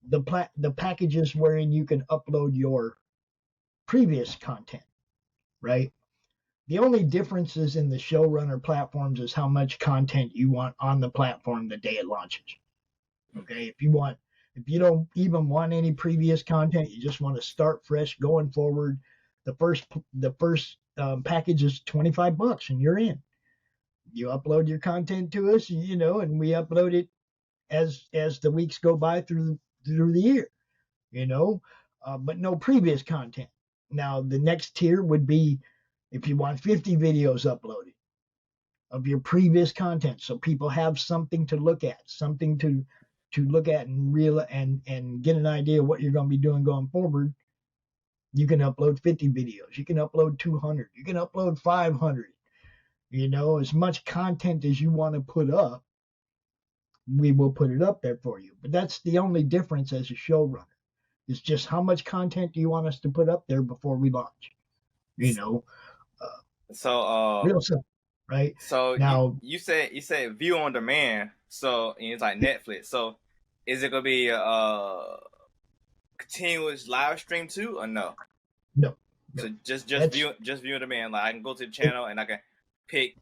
the packages wherein you can upload your previous content, right? The only differences in the showrunner platforms is how much content you want on the platform the day it launches. Okay, if you don't even want any previous content, you just want to start fresh going forward. The first package is $25 and you're in. You upload your content to us, and we upload it as the weeks go by through the year, but no previous content. Now the next tier would be if you want 50 videos uploaded of your previous content, so people have something to look at, something to look at and get an idea of what you're going to be doing going forward. You can upload 50 videos. You can upload 200. You can upload 500. As much content as you want to put up, we will put it up there for you. But that's the only difference as a showrunner. It's just how much content do you want us to put up there before we launch? So real simple, right? So now you said view on demand. So it's like Netflix. So is it gonna be a continuous live stream too, or no? No. So just view on demand. Like I can go to the channel and I can pick,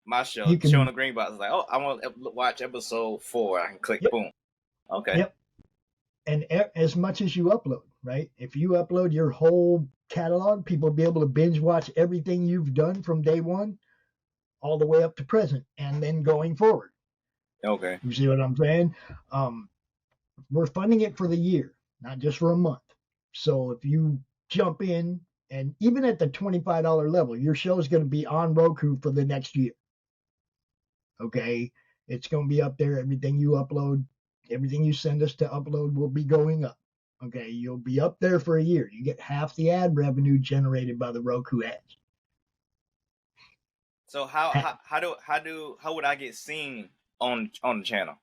my show. Show on the green box. It's like, oh, I want to watch episode 4. I can click boom. Okay. Yep. And as much as you upload, right? If you upload your whole catalog, people will be able to binge watch everything you've done from day one all the way up to present and then going forward. Okay. You see what I'm saying? We're funding it for the year, not just for a month. So if you jump in, and even at the $25 level, your show is going to be on Roku for the next year. Okay? It's going to be up there. Everything you upload, everything you send us to upload will be going up. Okay? You'll be up there for a year. You get half the ad revenue generated by the Roku ads. So how would I get seen on the channel?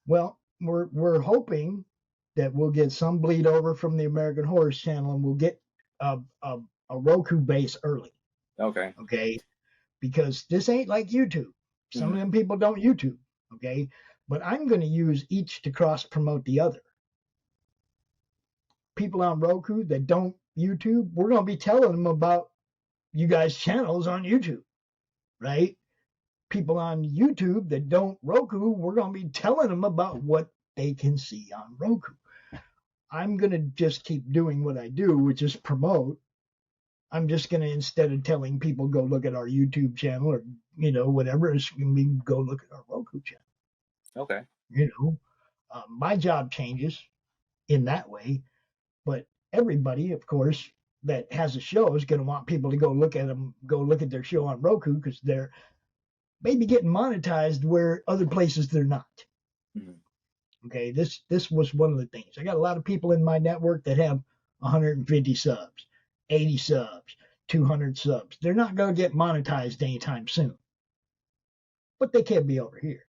Well, we're hoping that we'll get some bleed over from the American Horror Channel, and we'll get a Roku base early. Okay. Okay. Because this ain't like YouTube. Some of them people don't YouTube. Okay. But I'm going to use each to cross promote the other. People on Roku that don't YouTube, we're going to be telling them about you guys' channels on YouTube, right? People on YouTube that don't Roku, we're going to be telling them about what they can see on Roku. I'm going to just keep doing what I do, which is promote. I'm just going to, instead of telling people go look at our YouTube channel or, whatever, it's going to be go look at our Roku channel. Okay. My job changes in that way, but everybody, of course, that has a show is going to want people to go look at their show on Roku because they're maybe getting monetized where other places they're not. Mm-hmm. Okay, this was one of the things. I got a lot of people in my network that have 150 subs, 80 subs, 200 subs. They're not going to get monetized anytime soon. But they can be over here.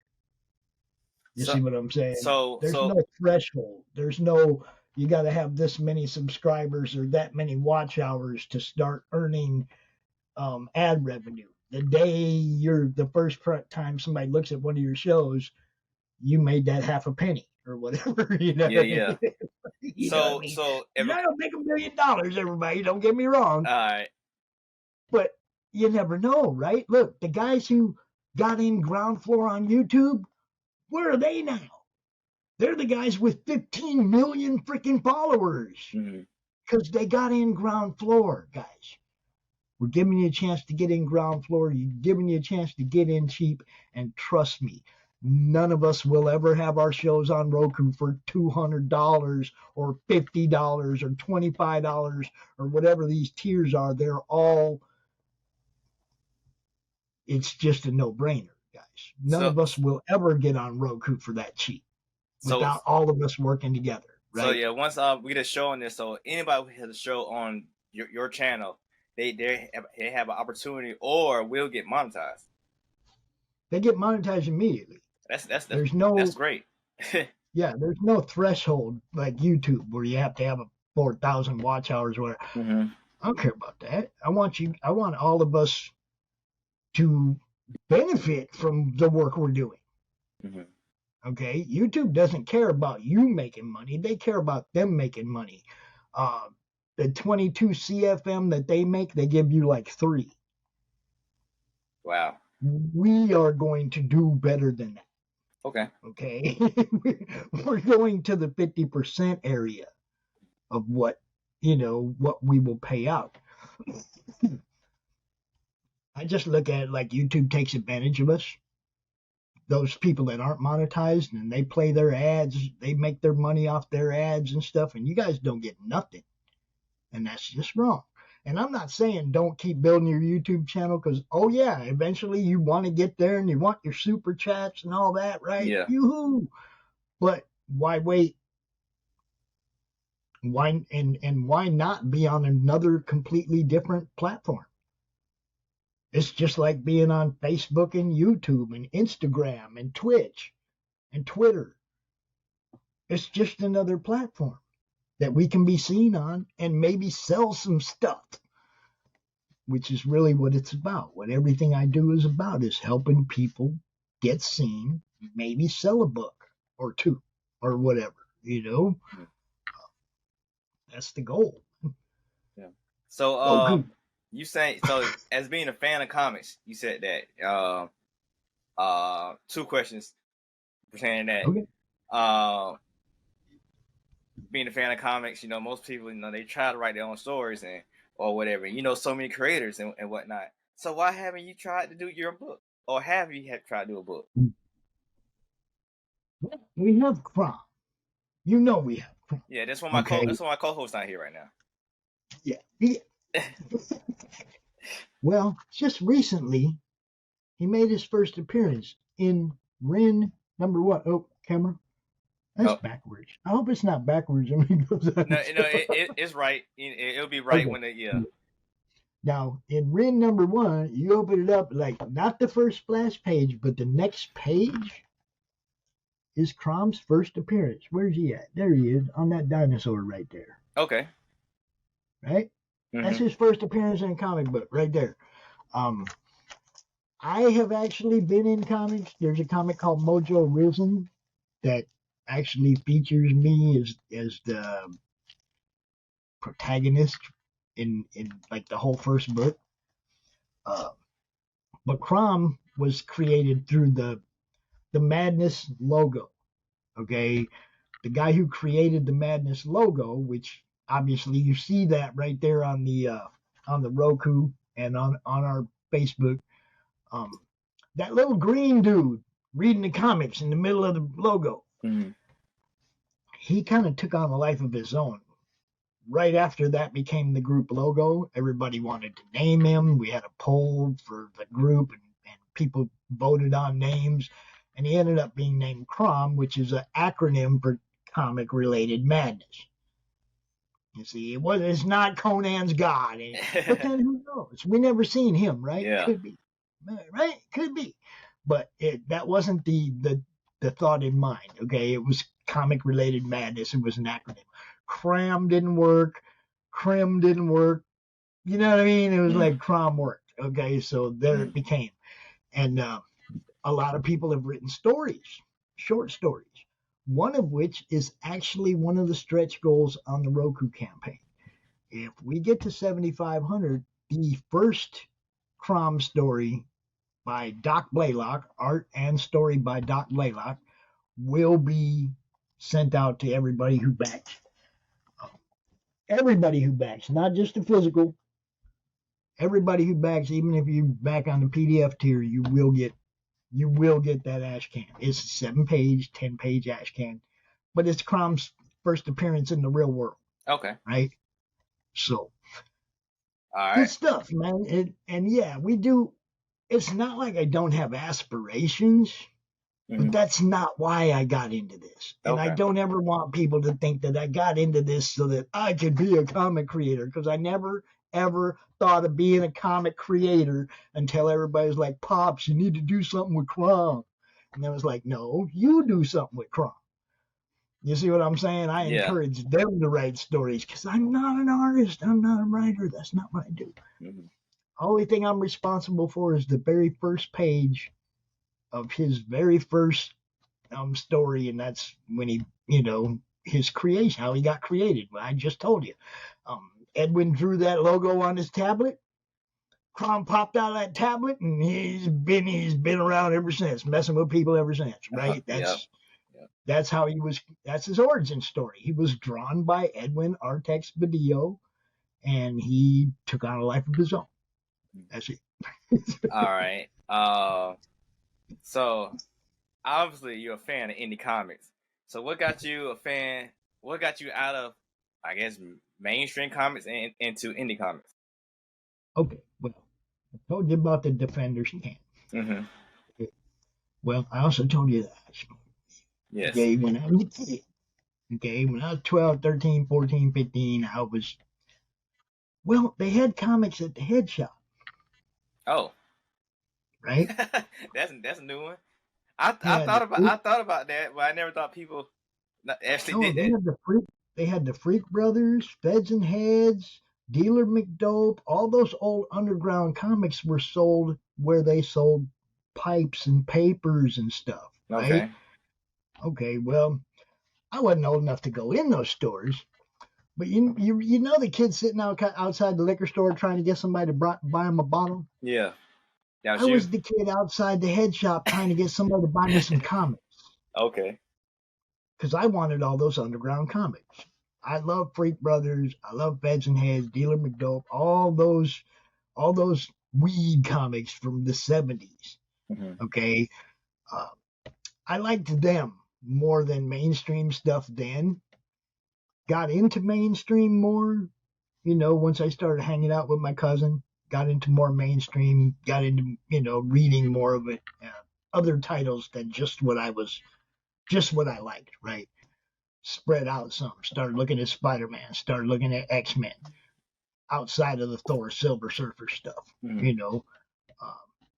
You see what I'm saying? So There's no threshold. There's no, you got to have this many subscribers or that many watch hours to start earning ad revenue. The day you're the first time somebody looks at one of your shows, you made that half a penny or whatever. You know? Yeah. You know what I mean? So I don't make $1 million, everybody. Don't get me wrong. All right. But you never know, right? Look, the guys who got in ground floor on YouTube, where are they now? They're the guys with 15 million freaking followers because they got in ground floor, guys. We're giving you a chance to get in ground floor. You're giving you a chance to get in cheap. And trust me, none of us will ever have our shows on Roku for $200 or $50 or $25 or whatever these tiers are. They're all, it's just a no-brainer, guys. None of us will ever get on Roku for that cheap without all of us working together. Right? So yeah, once we get a show on this, so anybody who has a show on your channel, they have an opportunity or will get monetized. They get monetized immediately. That's great. Yeah, there's no threshold like YouTube where you have to have 4,000 watch hours or whatever. I don't care about that. I want all of us to benefit from the work we're doing. Okay, YouTube doesn't care about you making money. They care about them making money. The 22 CFM that they make, they give you like 3. Wow. We are going to do better than that. Okay. We're going to the 50% area of what we will pay out. I just look at it like YouTube takes advantage of us. Those people that aren't monetized and they play their ads, they make their money off their ads and stuff, and you guys don't get nothing. And that's just wrong. And I'm not saying don't keep building your YouTube channel because, eventually you want to get there and you want your super chats and all that, right? Yeah. Yoo-hoo. But why wait? Why not be on another completely different platform? It's just like being on Facebook and YouTube and Instagram and Twitch and Twitter. It's just another platform that we can be seen on and maybe sell some stuff, which is really what it's about. What everything I do is about is helping people get seen, maybe sell a book or 2 or whatever, That's the goal. Yeah. So, you say, so as being a fan of comics, you said that, 2 questions pertaining to that. Being a fan of comics, most people, they try to write their own stories or whatever. So many creators and whatnot. So why haven't you tried to do your book? Or have you tried to do a book? We have Crom. We have Crom. Yeah, that's why my co-host's not here right now. Yeah. Well, just recently, he made his first appearance in Ren number 1. Oh, camera. That's backwards. I hope it's not backwards. No, it's right. It'll be right when Now, in Ren number 1, you open it up, like, not the first splash page, but the next page is Crom's first appearance. Where's he at? There he is, on that dinosaur right there. Okay. Right? That's his first appearance in a comic book, right there. I have actually been in comics. There's a comic called Mojo Risen that actually features me as the protagonist in like the whole first book. But Crom was created through the Madness logo. Okay, the guy who created the Madness logo, which obviously you see that right there on the Roku and on our Facebook. That little green dude reading the comics in the middle of the logo. He kind of took on a life of his own. Right after that became the group logo, everybody wanted to name him. We had a poll for the group, and people voted on names, and he ended up being named Crom, which is an acronym for comic-related madness. You see, it's not Conan's God, but then who knows? We never seen him, right? Yeah. Could be, right? Could be, but that wasn't the the thought in mind. Okay, it was comic related madness. It was an acronym. Cram didn't work. Crim didn't work. You know what I mean? It was like Crom worked. Okay, so there it became. And a lot of people have written stories, short stories. One of which is actually one of the stretch goals on the Roku campaign. If we get to 7,500, the first Crom story by Doc Blaylock, art and story by Doc Blaylock, will be sent out to everybody who backs. Everybody who backs, not just the physical. Everybody who backs, even if you back on the PDF tier, you will get that ash can. It's a 7-page, 10-page ash can, but it's Crom's first appearance in the real world. Okay. Right. So. All right. Good stuff, man. And yeah, we do. It's not like I don't have aspirations, but that's not why I got into this. And I don't ever want people to think that I got into this so that I could be a comic creator, because I never, ever thought of being a comic creator until everybody's like, Pops, you need to do something with Crom. And I was like, no, you do something with Crom. You see what I'm saying? I encourage them to write stories because I'm not an artist. I'm not a writer. That's not what I do. Only thing I'm responsible for is the very first page of his very first story, and that's when he, his creation, how he got created. Well, I just told you. Edwin drew that logo on his tablet. Crom popped out of that tablet, and he's been around ever since, messing with people ever since, right? That's how he was. That's his origin story. He was drawn by Edwin Artex Badillo, and he took on a life of his own. That's it. All right. So obviously you're a fan of indie comics. So what got you a fan? What got you out of, I guess, mainstream comics and into indie comics? Okay. Well, I told you about the Defenders can. Well, I also told you that. Yes. Okay, when I was a kid. Okay, when I was 12, 13, 14, 15, I was. Well, they had comics at the head shop. Oh. Right? that's a new one. I thought about that, but I never thought people actually did that. They had the Freak Brothers, Feds and Heads, Dealer McDope. All those old underground comics were sold where they sold pipes and papers and stuff. Right? Okay, well, I wasn't old enough to go in those stores, but you know the kid sitting outside the liquor store trying to get somebody to buy him a bottle? Yeah. I was the kid outside the head shop trying to get somebody to buy me some comics. Okay. Because I wanted all those underground comics. I love Freak Brothers. I love Feds and Heads, Dealer McDope, all those weed comics from the 70s. Okay. I liked them more than mainstream stuff then. Got into mainstream more, once I started hanging out with my cousin. Got into more mainstream, got into, reading more of it, other titles than just what I liked, right? Spread out some, started looking at Spider-Man, started looking at X-Men, outside of the Thor Silver Surfer stuff,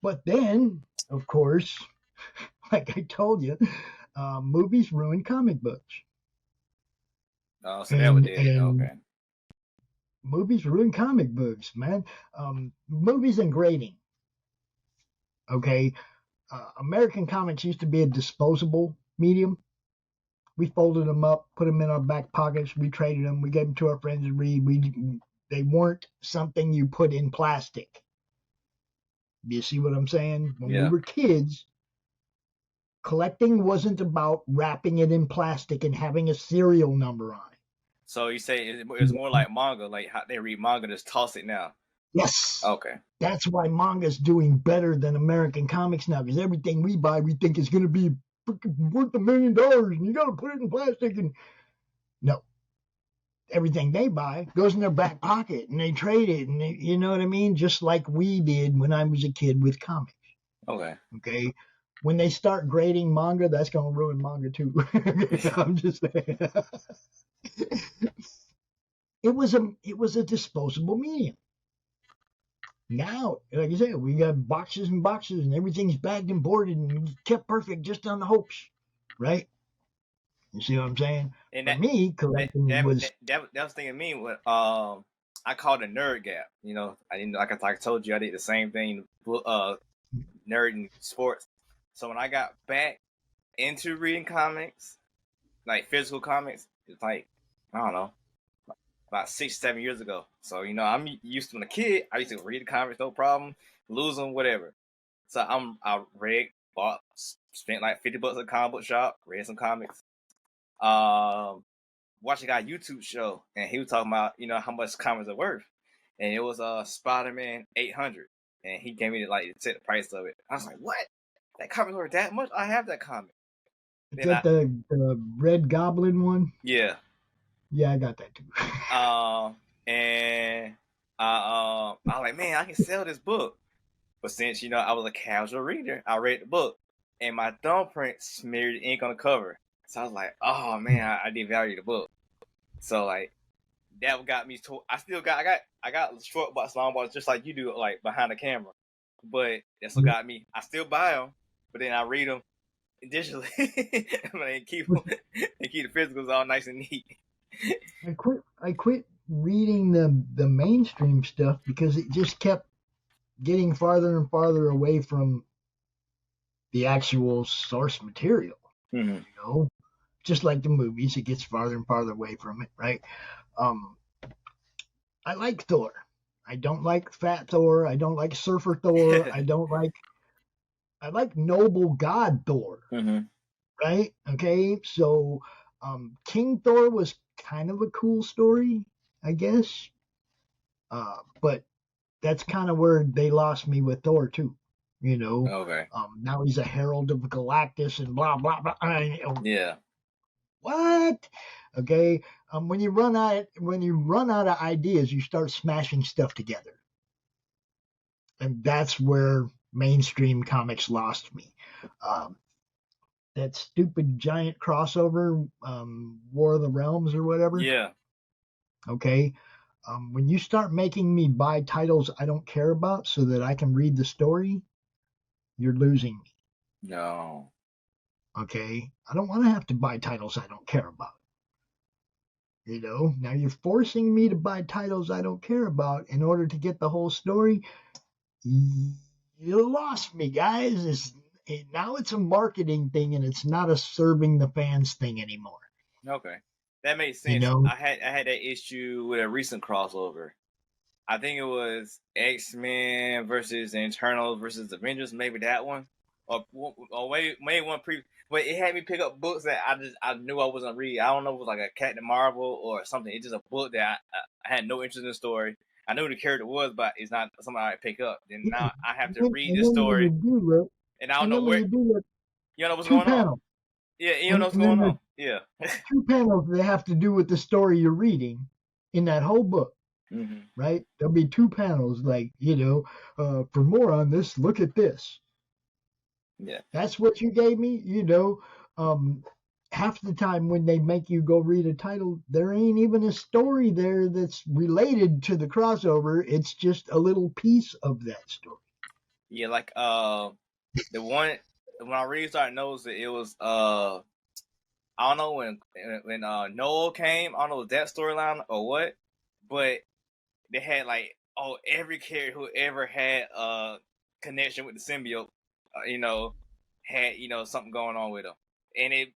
But then, of course, like I told you, movies ruined comic books. Oh, so that would did it. Okay. Movies ruin comic books, man. Movies and grading. Okay. American comics used to be a disposable medium. We folded them up, put them in our back pockets, we traded them, we gave them to our friends to read. They weren't something you put in plastic. You see what I'm saying? When we were kids, collecting wasn't about wrapping it in plastic and having a serial number on it. So you say it was more like manga, like how they read manga, just toss it now. Yes. Okay. That's why manga's doing better than American comics now, because everything we buy, we think is going to be worth $1 million, and you got to put it in plastic. And no, everything they buy goes in their back pocket, and they trade it, and you know what I mean? Just like we did when I was a kid with comics. Okay. Okay. When they start grading manga, that's going to ruin manga too. I'm just saying. It was a disposable medium. Now, like I said, we got boxes and boxes, and everything's bagged and boarded and kept perfect just on the hopes. right? You see what I'm saying? And For me, collecting was that was thinking me when I called a nerd gap. You know, I didn't like I told you I did the same thing, nerd and sports. So when I got back into reading comics, like physical comics, it's like I don't know, about 6-7 years ago. So you know, I'm used to when a kid, I used to read the comics, no problem, lose them, whatever. So I read, bought, spent like $50 at a comic book shop, read some comics. Watching a YouTube show, and he was talking about how much comics are worth, and it was Spider-Man 800, and he gave me like the price of it. I was like, what? That comic worth that much? I have that comic. is Then that the Red Goblin one? Yeah. Yeah, I got that too. And I was like, man, I can sell this book. But since I was a casual reader, I read the book, and my thumbprint smeared ink on the cover. So I was like, oh man, I devalued the book. So like that got me to. I got short box, long box, just like you do, like behind the camera. But that's what got me. I still buy them, but then I read them digitally and keep the physicals all nice and neat. I quit reading the mainstream stuff because it just kept getting farther and farther away from the actual source material. Mm-hmm. You know, just like the movies, it gets farther and farther away from it, right? Um, I like Thor. I don't like Fat Thor. I don't like Surfer Thor. I like Noble God Thor. Mm-hmm. Right? Okay, so King Thor was kind of a cool story, I guess. But that's kind of where they lost me with Thor too. You know, Okay. Now he's a herald of Galactus and blah blah blah. Yeah. What? Okay. When you run out of ideas, you start smashing stuff together, and that's where mainstream comics lost me. Um, that stupid giant crossover, War of the Realms or whatever. Yeah. Okay. When you start making me buy titles I don't care about so that I can read the story, you're losing me. No. Okay. I don't want to have to buy titles I don't care about. Now you're forcing me to buy titles I don't care about in order to get the whole story. You lost me, guys. Now it's a marketing thing and it's not a serving the fans thing anymore. Okay, that makes sense. I had that issue with a recent crossover. I think it was X-Men versus Internals versus Avengers, maybe that one, or maybe one previous. But it had me pick up books that I knew I wasn't reading. I don't know if it was like a Captain Marvel or something. It's just a book that I had no interest in the story. I knew who the character was, but it's not something I pick up. Then now I have to read this story, and I don't know where. You know what's going on? Yeah, you know what's going on. Yeah. 2 panels that have to do with the story you're reading in that whole book. Mm-hmm. Right? There'll be 2 panels like, for more on this, look at this. Yeah. That's what you gave me, half the time when they make you go read a title, there ain't even a story there that's related to the crossover. It's just a little piece of that story. Yeah, like the one when I really started noticing it was I don't know when Noel came, I don't know if that storyline or what, but they had like every character who ever had a connection with the symbiote, had something going on with them, and it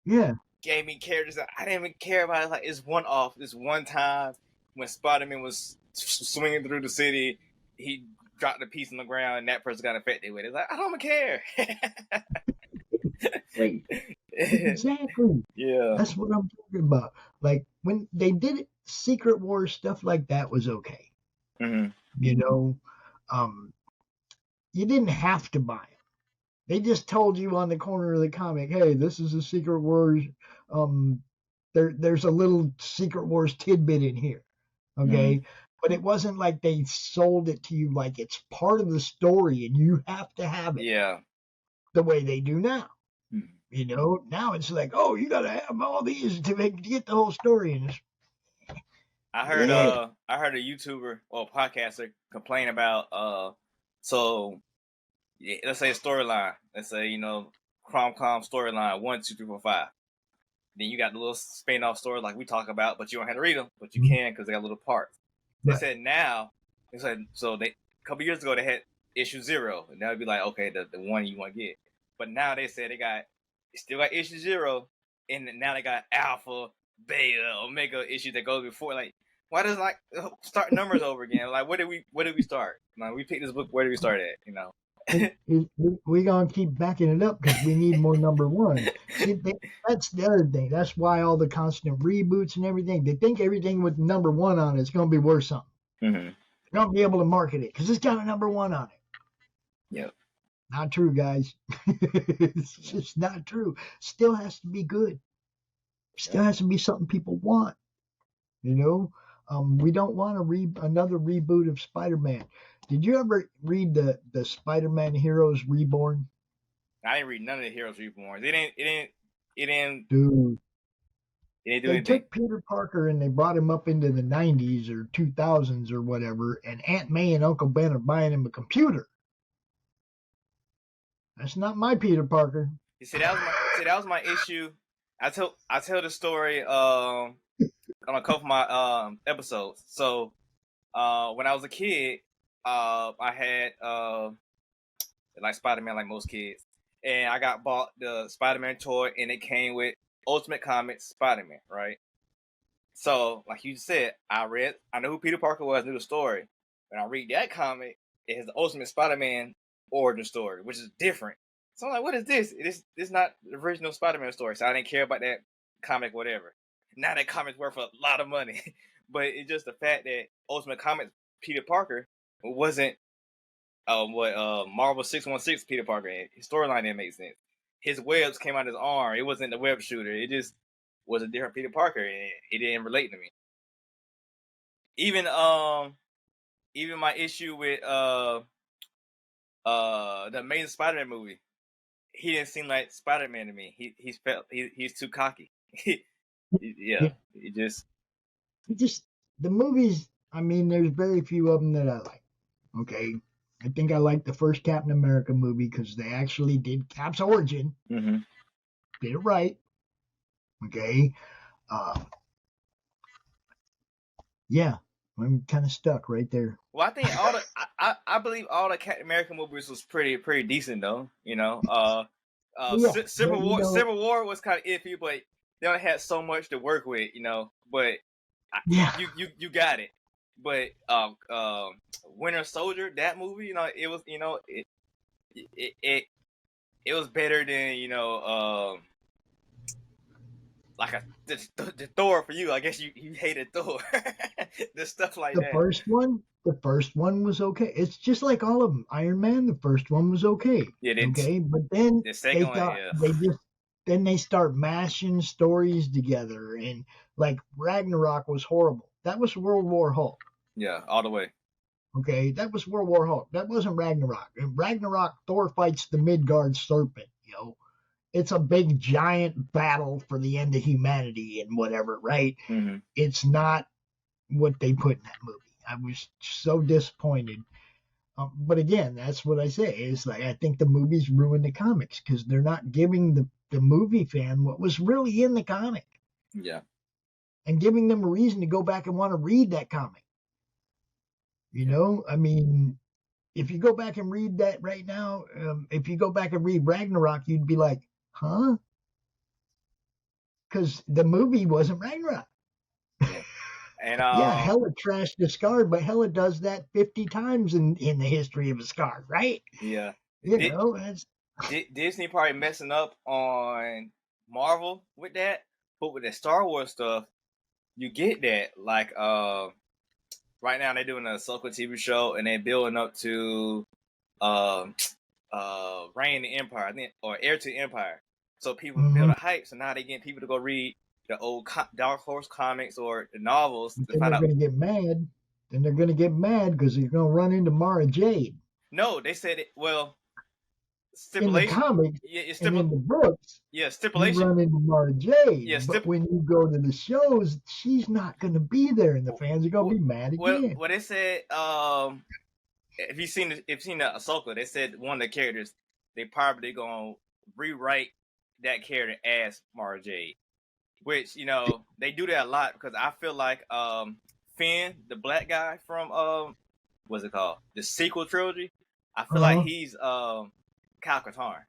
gave me characters that I didn't even care about. It's like it's one off. This one time when Spider-Man was swinging through the city, he dropped a piece on the ground and that person got affected with it. It's like I don't care. Exactly. Yeah. That's what I'm talking about. Like when they did it, Secret Wars stuff like that was okay. Mm-hmm. You didn't have to buy it. They just told you on the corner of the comic, hey, this is a Secret Wars. There's a little Secret Wars tidbit in here. Okay. Mm-hmm. But it wasn't like they sold it to you like it's part of the story and you have to have it. Yeah. The way they do now. Mm-hmm. Now it's like, oh, you got to have all these to get the whole story. And I heard a YouTuber or a podcaster complain about let's say a storyline. Let's say, Crom storyline 1, 2, 3, 4, 5. Then you got the little spin-off stories like we talk about, but you don't have to read them, but you can because they got little parts. They said now, so they a couple years ago they had issue 0, and that would be like, okay, the one you want to get. But now they said they still got issue 0, and now they got alpha, beta, omega issue that goes before. Like, why does like start numbers over again? Like, where did we start? Like, we picked this book. Where do we start at? You know. We're gonna keep backing it up because we need more number one. See, that's the other thing. That's why all the constant reboots and everything. They think everything with number 1 on it is gonna be worth something. Mm-hmm. They're gonna be able to market it because it's got a number 1 on it. Yep. Not true, guys. It's just not true. Still has to be good. Still has to be something people want. You know, we don't want another reboot of Spider-Man. Did you ever read the Spider-Man Heroes Reborn? I didn't read none of the Heroes Reborn. It didn't. Dude, they took Peter Parker and they brought him up into the 90s or 2000s or whatever, and Aunt May and Uncle Ben are buying him a computer. That's not my Peter Parker. You see, that was my issue. I tell the story on a couple of my episodes. So when I was a kid, I had like Spider-Man, like most kids, and I got bought the Spider-Man toy, and it came with Ultimate Comics Spider-Man, right? So, like you said, I know who Peter Parker was, knew the story. When I read that comic, it has the Ultimate Spider-Man origin story, which is different. So I'm like, what is this? It's not the original Spider-Man story, so I didn't care about that comic, whatever. Now that comic's worth a lot of money, but it's just the fact that Ultimate Comics Peter Parker wasn't Marvel 616 Peter Parker. His storyline didn't make sense. His webs came out of his arm. It wasn't the web shooter. It just was a different Peter Parker, and it didn't relate to me. Even my issue with the Amazing Spider-Man movie, he didn't seem like Spider-Man to me. He's too cocky. Yeah, it just the movies. I mean, there's very few of them that I like. Okay, I think I like the first Captain America movie because they actually did Cap's origin. Mm-hmm. Did it right. Okay. Yeah, I'm kind of stuck right there. Well, I think I believe all the Captain America movies was pretty decent though. You know, Civil War was kind of iffy, but they only had so much to work with. You know, but you got it. But Winter Soldier, that movie, you know, it was, you know, it was better than like the Thor for you. I guess you hated Thor. The stuff like that. The first one was okay. It's just like all of them. Iron Man, the first one was okay. Yeah, okay, but then the second then they start mashing stories together, and like Ragnarok was horrible. That was World War Hulk. Yeah, all the way. Okay, that was World War Hulk. That wasn't Ragnarok. In Ragnarok, Thor fights the Midgard serpent. You know, it's a big giant battle for the end of humanity and whatever, right? Mm-hmm. It's not what they put in that movie. I was so disappointed. But again, that's what I say. It's like I think the movies ruin the comics because they're not giving the movie fan what was really in the comic. Yeah. And giving them a reason to go back and want to read that comic. You know, I mean, if you go back and read that right now, if you go back and read Ragnarok, you'd be like, huh? Because the movie wasn't Ragnarok. Yeah. And Hela trashed the Scar, but Hela does that 50 times in the history of a Scar, right? Yeah. You know, that's Disney probably messing up on Marvel with that, but with the Star Wars stuff, you get that. Like right now they're doing a Ahsoka TV show and they're building up to Reign the Empire, I think, or Heir to the Empire. So people build a hype, so now they're getting people to go read the old Dark Horse comics or the novels. Then they're going to get mad. Then they're going to get mad because they're going to run into Mara Jade. No, they said it. Well, stipulation. In the comics, and in the books, stipulation. You run into Mara Jade. But when you go to the shows, she's not going to be there, and the fans are going to be mad again. Well, they said, if you've seen the Ahsoka, they said one of the characters they probably going to rewrite that character as Mara Jade, which they do that a lot because I feel like Finn, the black guy from what's it called, the sequel trilogy, I feel like he's Kyle Katarn.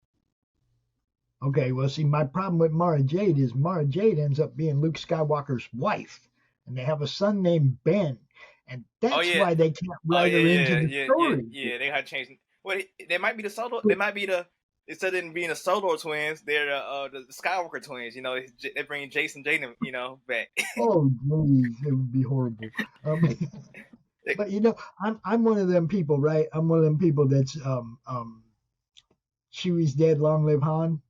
Okay, well, see, my problem with Mara Jade is Mara Jade ends up being Luke Skywalker's wife, and they have a son named Ben, and that's why they can't write her into the story. Yeah, they had to change. Well, they might be the solo. They might be the, instead of being the Solo twins, they're the Skywalker twins. They bring Jason Jaden, back. Oh, geez, it would be horrible. But I'm one of them people, right? I'm one of them people that's Chewie's dead, long live Han.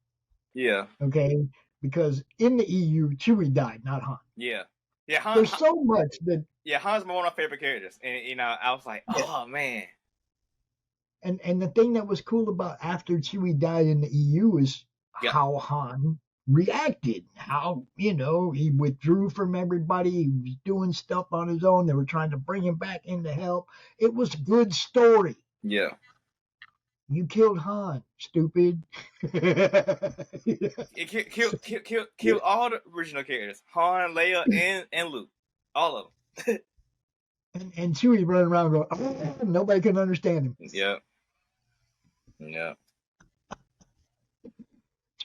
Yeah. Okay, because in the EU, Chewie died, not Han. Yeah. Yeah. There's so much that. Yeah, Han's one of my favorite characters, and I was like, oh man. And the thing that was cool about after Chewie died in the EU is how Han reacted. How he withdrew from everybody. He was doing stuff on his own. They were trying to bring him back in to help. It was a good story. Yeah. You killed Han, stupid. Kill all the original characters. Han, Leia, and Luke. All of them. and Chewie running around going, oh, nobody can understand him. Yeah. Yeah.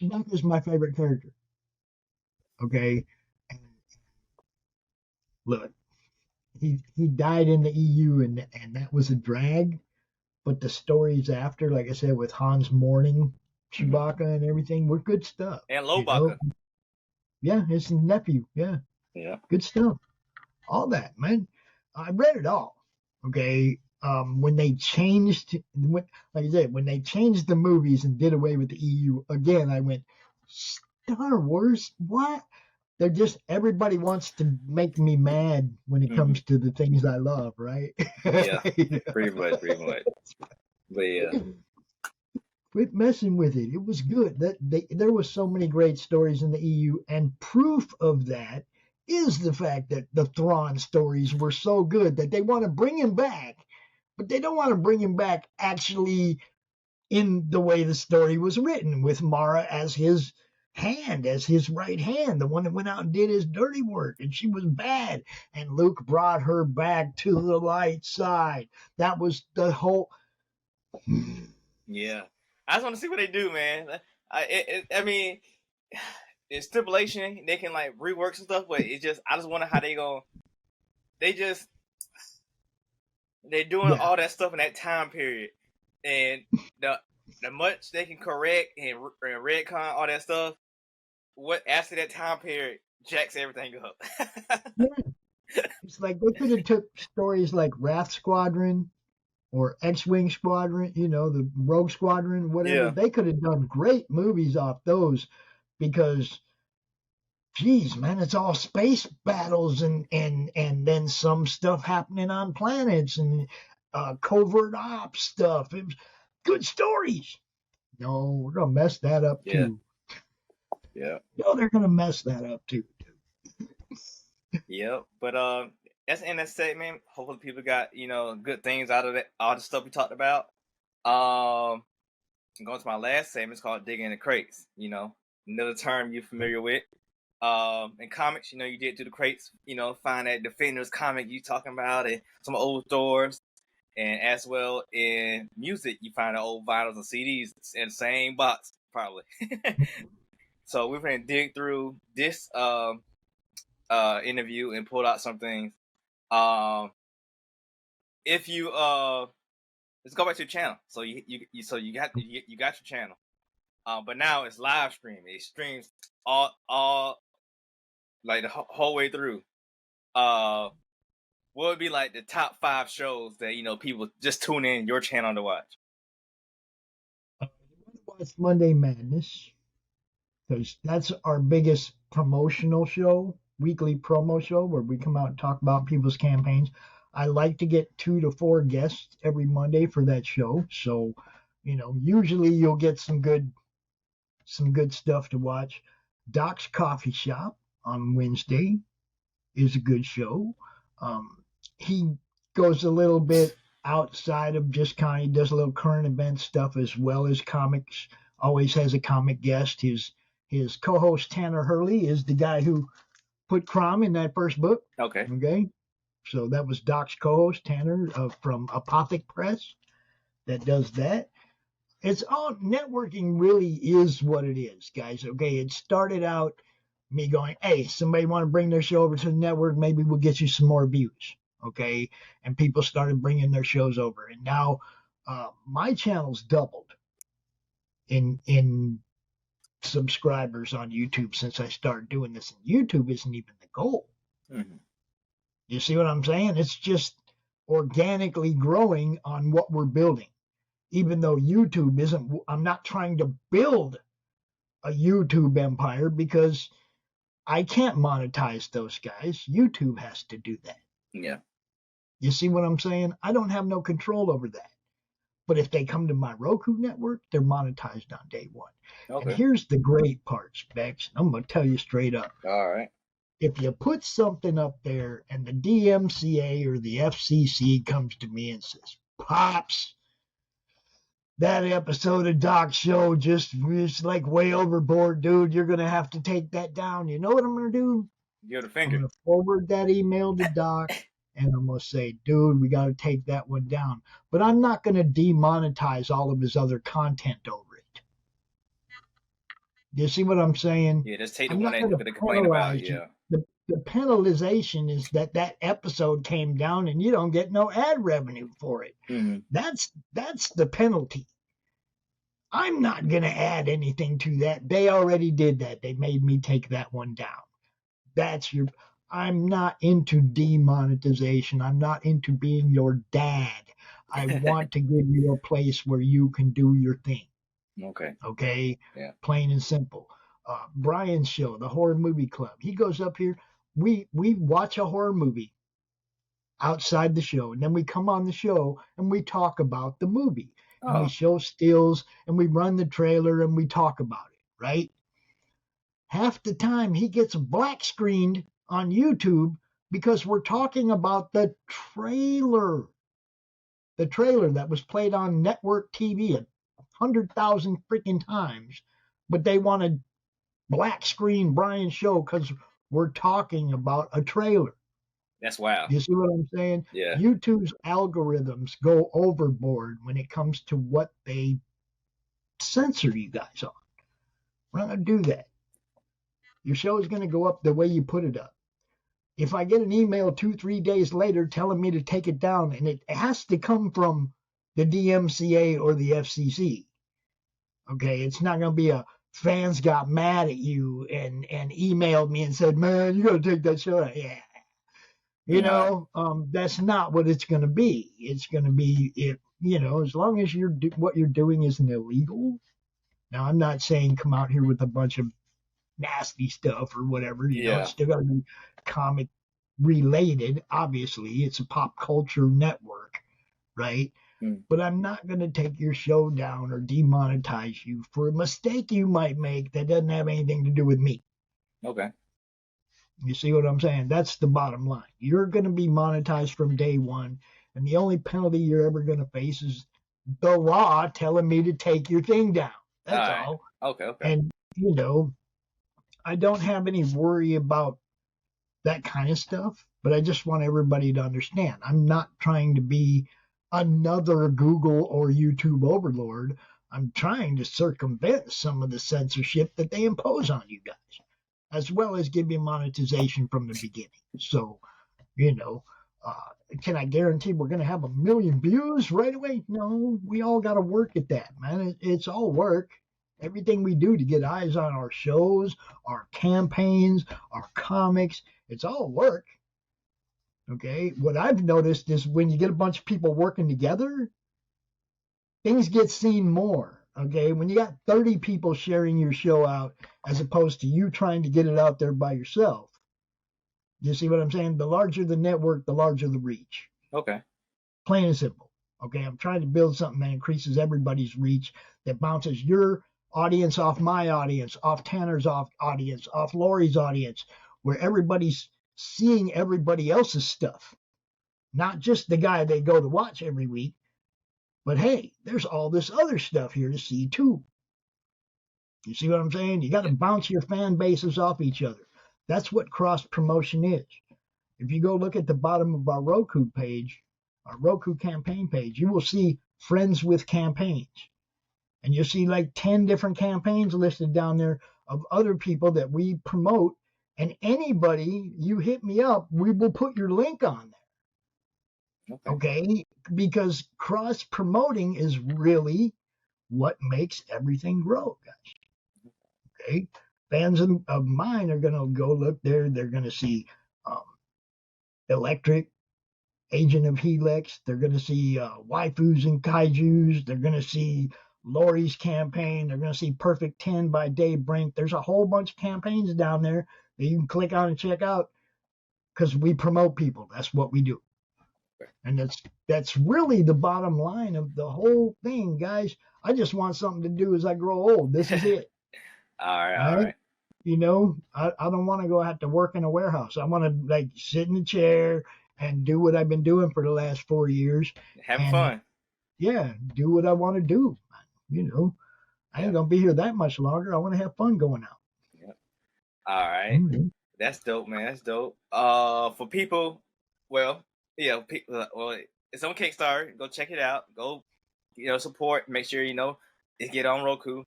Chewbacca is my favorite character. Okay? And look, he died in the EU, and that was a drag. But the stories after, like I said, with Han's mourning Chewbacca and everything, were good stuff. And Lobaka. Yeah, his nephew. Yeah. Yeah. Good stuff. All that, man. I read it all. Okay. When they changed, like I said, when they changed the movies and did away with the EU, again, I went, Star Wars? What? They're just, everybody wants to make me mad when it comes to the things I love, right? Yeah, pretty much. But yeah. Quit messing with it. It was good. There was so many great stories in the EU, and proof of that is the fact that the Thrawn stories were so good that they want to bring him back, but they don't want to bring him back actually in the way the story was written, with Mara as his hand, as his right hand, the one that went out and did his dirty work, and she was bad, and Luke brought her back to the light side. That was the whole. Yeah, I just want to see what they do, man. I mean, it's stipulation, they can like rework some stuff, but I just wonder how they go. They're doing all that stuff in that time period, and the much they can correct and retcon all that stuff. What after that time period jacks everything up. It's like they could have took stories like Wrath Squadron or X-Wing Squadron, the Rogue Squadron, whatever. Yeah. They could have done great movies off those, because geez, man, it's all space battles and then some stuff happening on planets and covert ops stuff. It was good stories. No, we're gonna mess that up too. Yeah. No, they're gonna mess that up too. Yeah, but that's the end of the segment. Hopefully, people got good things out of it. All the stuff we talked about. Going to my last segment, it's called digging in the crates. Another term you're familiar with. In comics, you get to the crates. Find that Defenders comic you talking about, and some old stores. And as well in music, you find the old vinyls and CDs in the same box, probably. So we're going to dig through this interview and pull out some things. If you let's go back to your channel. So you got your channel. But now it's live streaming. It streams all like the whole way through. What would be like the top 5 shows that people just tune in your channel to watch? Watch Monday Madness, because that's our biggest promotional show, weekly promo show, where we come out and talk about people's campaigns. I like to get 2 to 4 guests every Monday for that show, so usually you'll get some good stuff to watch. Doc's Coffee Shop on Wednesday is a good show. He goes a little bit outside of just kind of does a little current event stuff as well as comics always has a comic guest. His co-host Tanner Hurley is the guy who put Crom in that first book. Okay. Okay. So that was Doc's co-host Tanner from Apothic Press that does that. It's all networking really is what it is, guys. Okay. It started out me going, hey, somebody want to bring their show over to the network? Maybe we'll get you some more views. Okay. And people started bringing their shows over. And now my channel's doubled in subscribers on YouTube since I started doing this. And YouTube isn't even the goal. Mm-hmm. You see what I'm saying? It's just organically growing on what we're building. Even though YouTube isn't, I'm not trying to build a YouTube empire because I can't monetize those guys. YouTube has to do that. Yeah. You see what I'm saying? I don't have no control over that. But if they come to my Roku network, they're monetized on day one. Okay. And here's the great part, Specs. I'm going to tell you straight up. All right. If you put something up there and the DMCA or the FCC comes to me and says, Pops, that episode of Doc's show just like way overboard, dude. You're going to have to take that down. You know what I'm going to do? Give the finger. I'm going to forward that email to Doc, and I'm going to say, dude, we got to take that one down. But I'm not going to demonetize all of his other content over it. You see what I'm saying? Yeah, just take the one that they complain about. Yeah. The penalization is that episode came down and you don't get no ad revenue for it. Mm-hmm. That's the penalty. I'm not going to add anything to that. They already did that. They made me take that one down. I'm not into demonetization. I'm not into being your dad. I want to give you a place where you can do your thing. Okay? Yeah. Plain and simple. Brian's show, the Horror Movie Club. He goes up here. We watch a horror movie outside the show, and then we come on the show and we talk about the movie. And we show stills and we run the trailer and we talk about it, right? Half the time he gets black screened on YouTube because we're talking about the trailer. The trailer that was played on network TV 100,000 freaking times, but they want to black screen Brian's show because we're talking about a trailer. That's wild. You see what I'm saying? Yeah. YouTube's algorithms go overboard when it comes to what they censor you guys on. We're not going to do that. Your show is going to go up the way you put it up. If I get an email 2-3 days later telling me to take it down, and it has to come from the DMCA or the FCC, okay, it's not going to be a fans got mad at you and emailed me and said, man, you got to take that show out. Yeah. You know, that's not what it's going to be. It's going to be, as long as what you're doing isn't illegal. Now, I'm not saying come out here with a bunch of nasty stuff or whatever. You know, it's still got to be comic related. Obviously, it's a pop culture network, right? But I'm not going to take your show down or demonetize you for a mistake you might make that doesn't have anything to do with me. Okay. You see what I'm saying? That's the bottom line. You're going to be monetized from day one, and the only penalty you're ever going to face is the law telling me to take your thing down. That's all. Okay. And, I don't have any worry about that kind of stuff, but I just want everybody to understand. I'm not trying to be another Google or YouTube overlord. I'm trying to circumvent some of the censorship that they impose on you guys, as well as give you monetization from the beginning. So, can I guarantee we're going to have 1 million views right away? No, we all got to work at that, man. It's all work. Everything we do to get eyes on our shows, our campaigns, our comics, it's all work. Okay, what I've noticed is when you get a bunch of people working together, things get seen more. Okay, when you got 30 people sharing your show out as opposed to you trying to get it out there by yourself. You see what I'm saying? The larger the network, the larger the reach. Okay. Plain and simple. Okay, I'm trying to build something that increases everybody's reach, that bounces your audience off my audience, off Tanner's audience, off Lori's audience, where everybody's seeing everybody else's stuff, not just the guy they go to watch every week, but hey, there's all this other stuff here to see too. You see what I'm saying? You got to bounce your fan bases off each other. That's what cross promotion is. If you go look at the bottom of our Roku page, our Roku campaign page, you will see friends with campaigns. And you'll see like 10 different campaigns listed down there of other people that we promote. And anybody, you hit me up, we will put your link on there. Okay? Because cross promoting is really what makes everything grow, guys. Okay? Fans of mine are going to go look there. They're going to see Electric, Agent of Helix. They're going to see Waifus and Kaijus. They're going to see Lori's campaign. They're going to see Perfect 10 by Dave Brink. There's a whole bunch of campaigns down there that you can click on and check out because we promote people. That's what we do. And that's really the bottom line of the whole thing, guys. I just want something to do as I grow old. This is it. All right. You know, I don't want to go have to work in a warehouse. I want to like sit in a chair and do what I've been doing for the last 4 years. Having fun. Yeah, do what I want to do. You know, I ain't going to be here that much longer. I want to have fun going out. Yep. All right. Mm-hmm. That's dope, man. That's dope. For people, well, yeah, it's on Kickstarter. Go check it out. Go, support. Make sure, it get on Roku.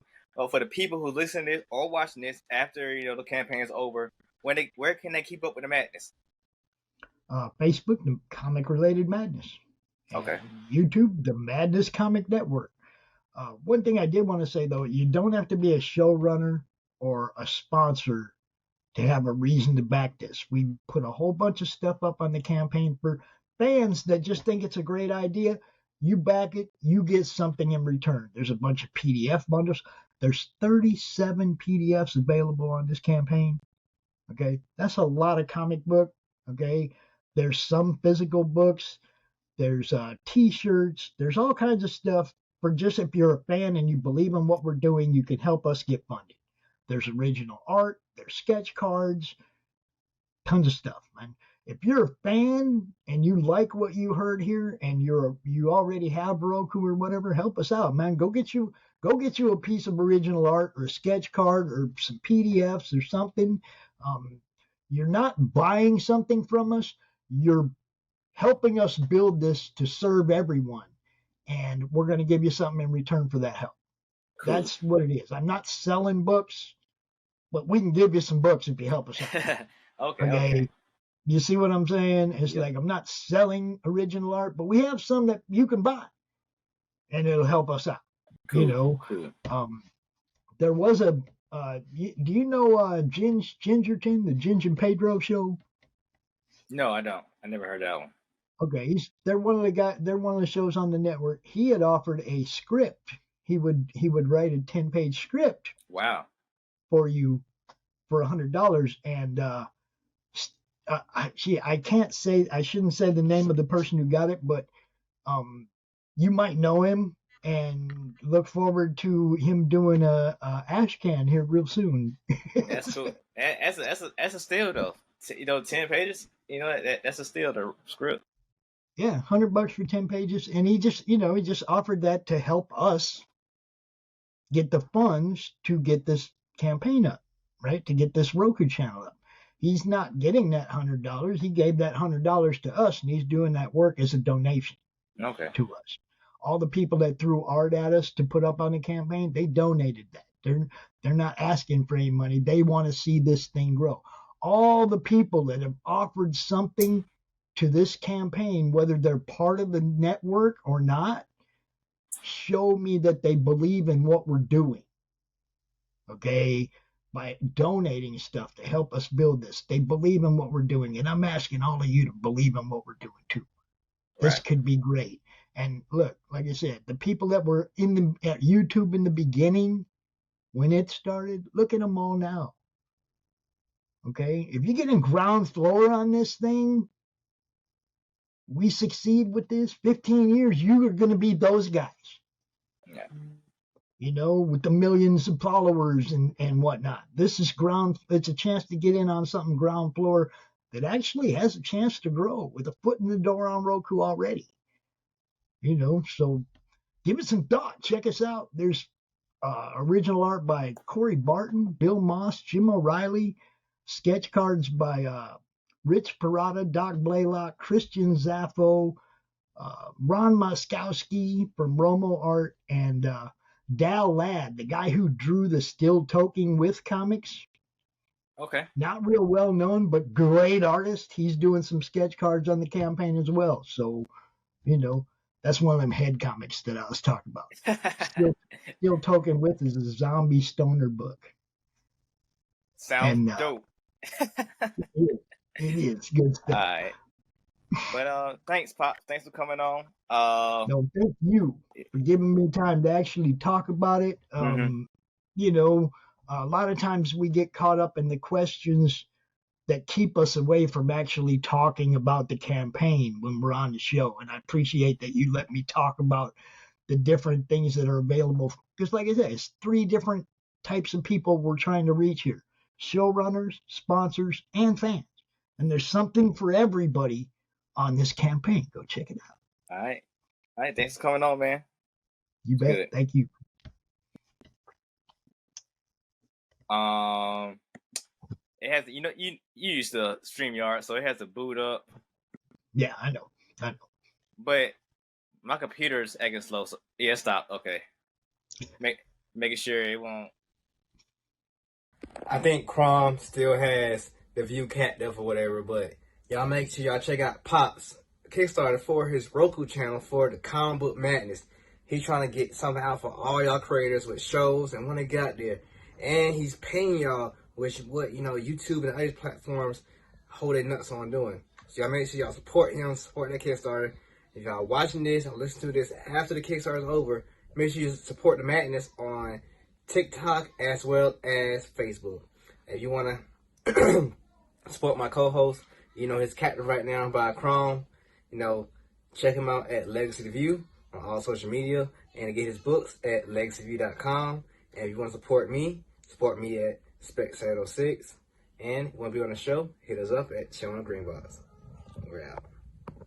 For the people who listen to this or watching this after, the campaign is over, where can they keep up with the madness? Facebook, the Comic Related Madness. Okay. YouTube, the Madness Comic Network. One thing I did want to say, though, you don't have to be a showrunner or a sponsor to have a reason to back this. We put a whole bunch of stuff up on the campaign for fans that just think it's a great idea. You back it, you get something in return. There's a bunch of PDF bundles. There's 37 PDFs available on this campaign. Okay, that's a lot of comic book. Okay, there's some physical books. There's T-shirts. There's all kinds of stuff for just if you're a fan and you believe in what we're doing, you can help us get funded. There's original art. There's sketch cards. Tons of stuff, man. If you're a fan and you like what you heard here and you already have Roku or whatever, help us out, man. Go get you a piece of original art or a sketch card or some PDFs or something. You're not buying something from us. You're helping us build this to serve everyone. And we're going to give you something in return for that help. Cool. That's what it is. I'm not selling books, but we can give you some books if you help us out. Okay. You see what I'm saying? It's like I'm not selling original art, but we have some that you can buy, and it'll help us out. Cool. Cool. There was a. Do you know Gingerton, the Ginger and Pedro show? No, I don't. I never heard that one. Okay, they're one of the shows on the network. He had offered a script. He would write a 10-page script. Wow. For you for $100, and I can't say, I shouldn't say the name of the person who got it, but you might know him and look forward to him doing a ash can here real soon. That's cool. That's a steal though. 10 pages. That's a steal. The script. Yeah, $100 for 10 pages, and he just offered that to help us get the funds to get this campaign up, right? To get this Roku channel up. He's not getting that $100. He gave that $100 to us, and he's doing that work as a donation to us. All the people that threw art at us to put up on the campaign, they donated that. They're not asking for any money. They want to see this thing grow. All the people that have offered something to this campaign, whether they're part of the network or not, show me that they believe in what we're doing. Okay? By donating stuff to help us build this. They believe in what we're doing. And I'm asking all of you to believe in what we're doing too. This right. Could be great. And look, like I said, the people that were at YouTube in the beginning, when it started, look at them all now. Okay? If you get in ground floor on this thing, we succeed with this, 15 years, you are going to be those guys. Yeah. With the millions of followers and whatnot. This is it's a chance to get in on something ground floor that actually has a chance to grow with a foot in the door on Roku already. So give it some thought. Check us out. There's Original art by Corey Barton, Bill Moss, Jim O'Reilly. Sketch cards by Rich Parada, Doc Blaylock, Christian Zaffo, Ron Moskowski from Romo Art, and Dal Ladd, the guy who drew the Still Toking With comics. Okay. Not real well known, but great artist. He's doing some sketch cards on the campaign as well. So, you know, that's one of them head comics that I was talking about. Still Toking With is a zombie stoner book. Sounds dope. It is good stuff. All right. But thanks, Pop. Thanks for coming on. No, thank you for giving me time to actually talk about it. You know, a lot of times we get caught up in the questions that keep us away from actually talking about the campaign when we're on the show. And I appreciate that you let me talk about the different things that are available. Because like I said, it's 3 different types of people we're trying to reach here. Showrunners, sponsors, and fans. And there's something for everybody on this campaign. Go check it out. All right. Thanks for coming on, man. You bet. Good. Thank you. It has, you used to StreamYard, so it has to boot up. Yeah, I know. But my computer's acting slow, so yeah, stop. Okay. Making sure it won't. I think Crom still has the view captive or whatever, but y'all make sure y'all check out Pop's Kickstarter for his Roku channel for the Comic Book Madness. He's trying to get something out for all y'all creators with shows and when they got there. And he's paying y'all, which what YouTube and other platforms hold their nuts on doing. So y'all make sure y'all support him, support that Kickstarter. If y'all watching this or listen to this after the Kickstarter is over, make sure you support the madness on TikTok as well as Facebook. If you want to support my co-host, his captive right now by Chrome, check him out at Legacy to View on all social media and to get his books at legacyview.com. And if you want to support me at Spec706. And if you want to be on the show, hit us up at Showing Greenbox. We're out.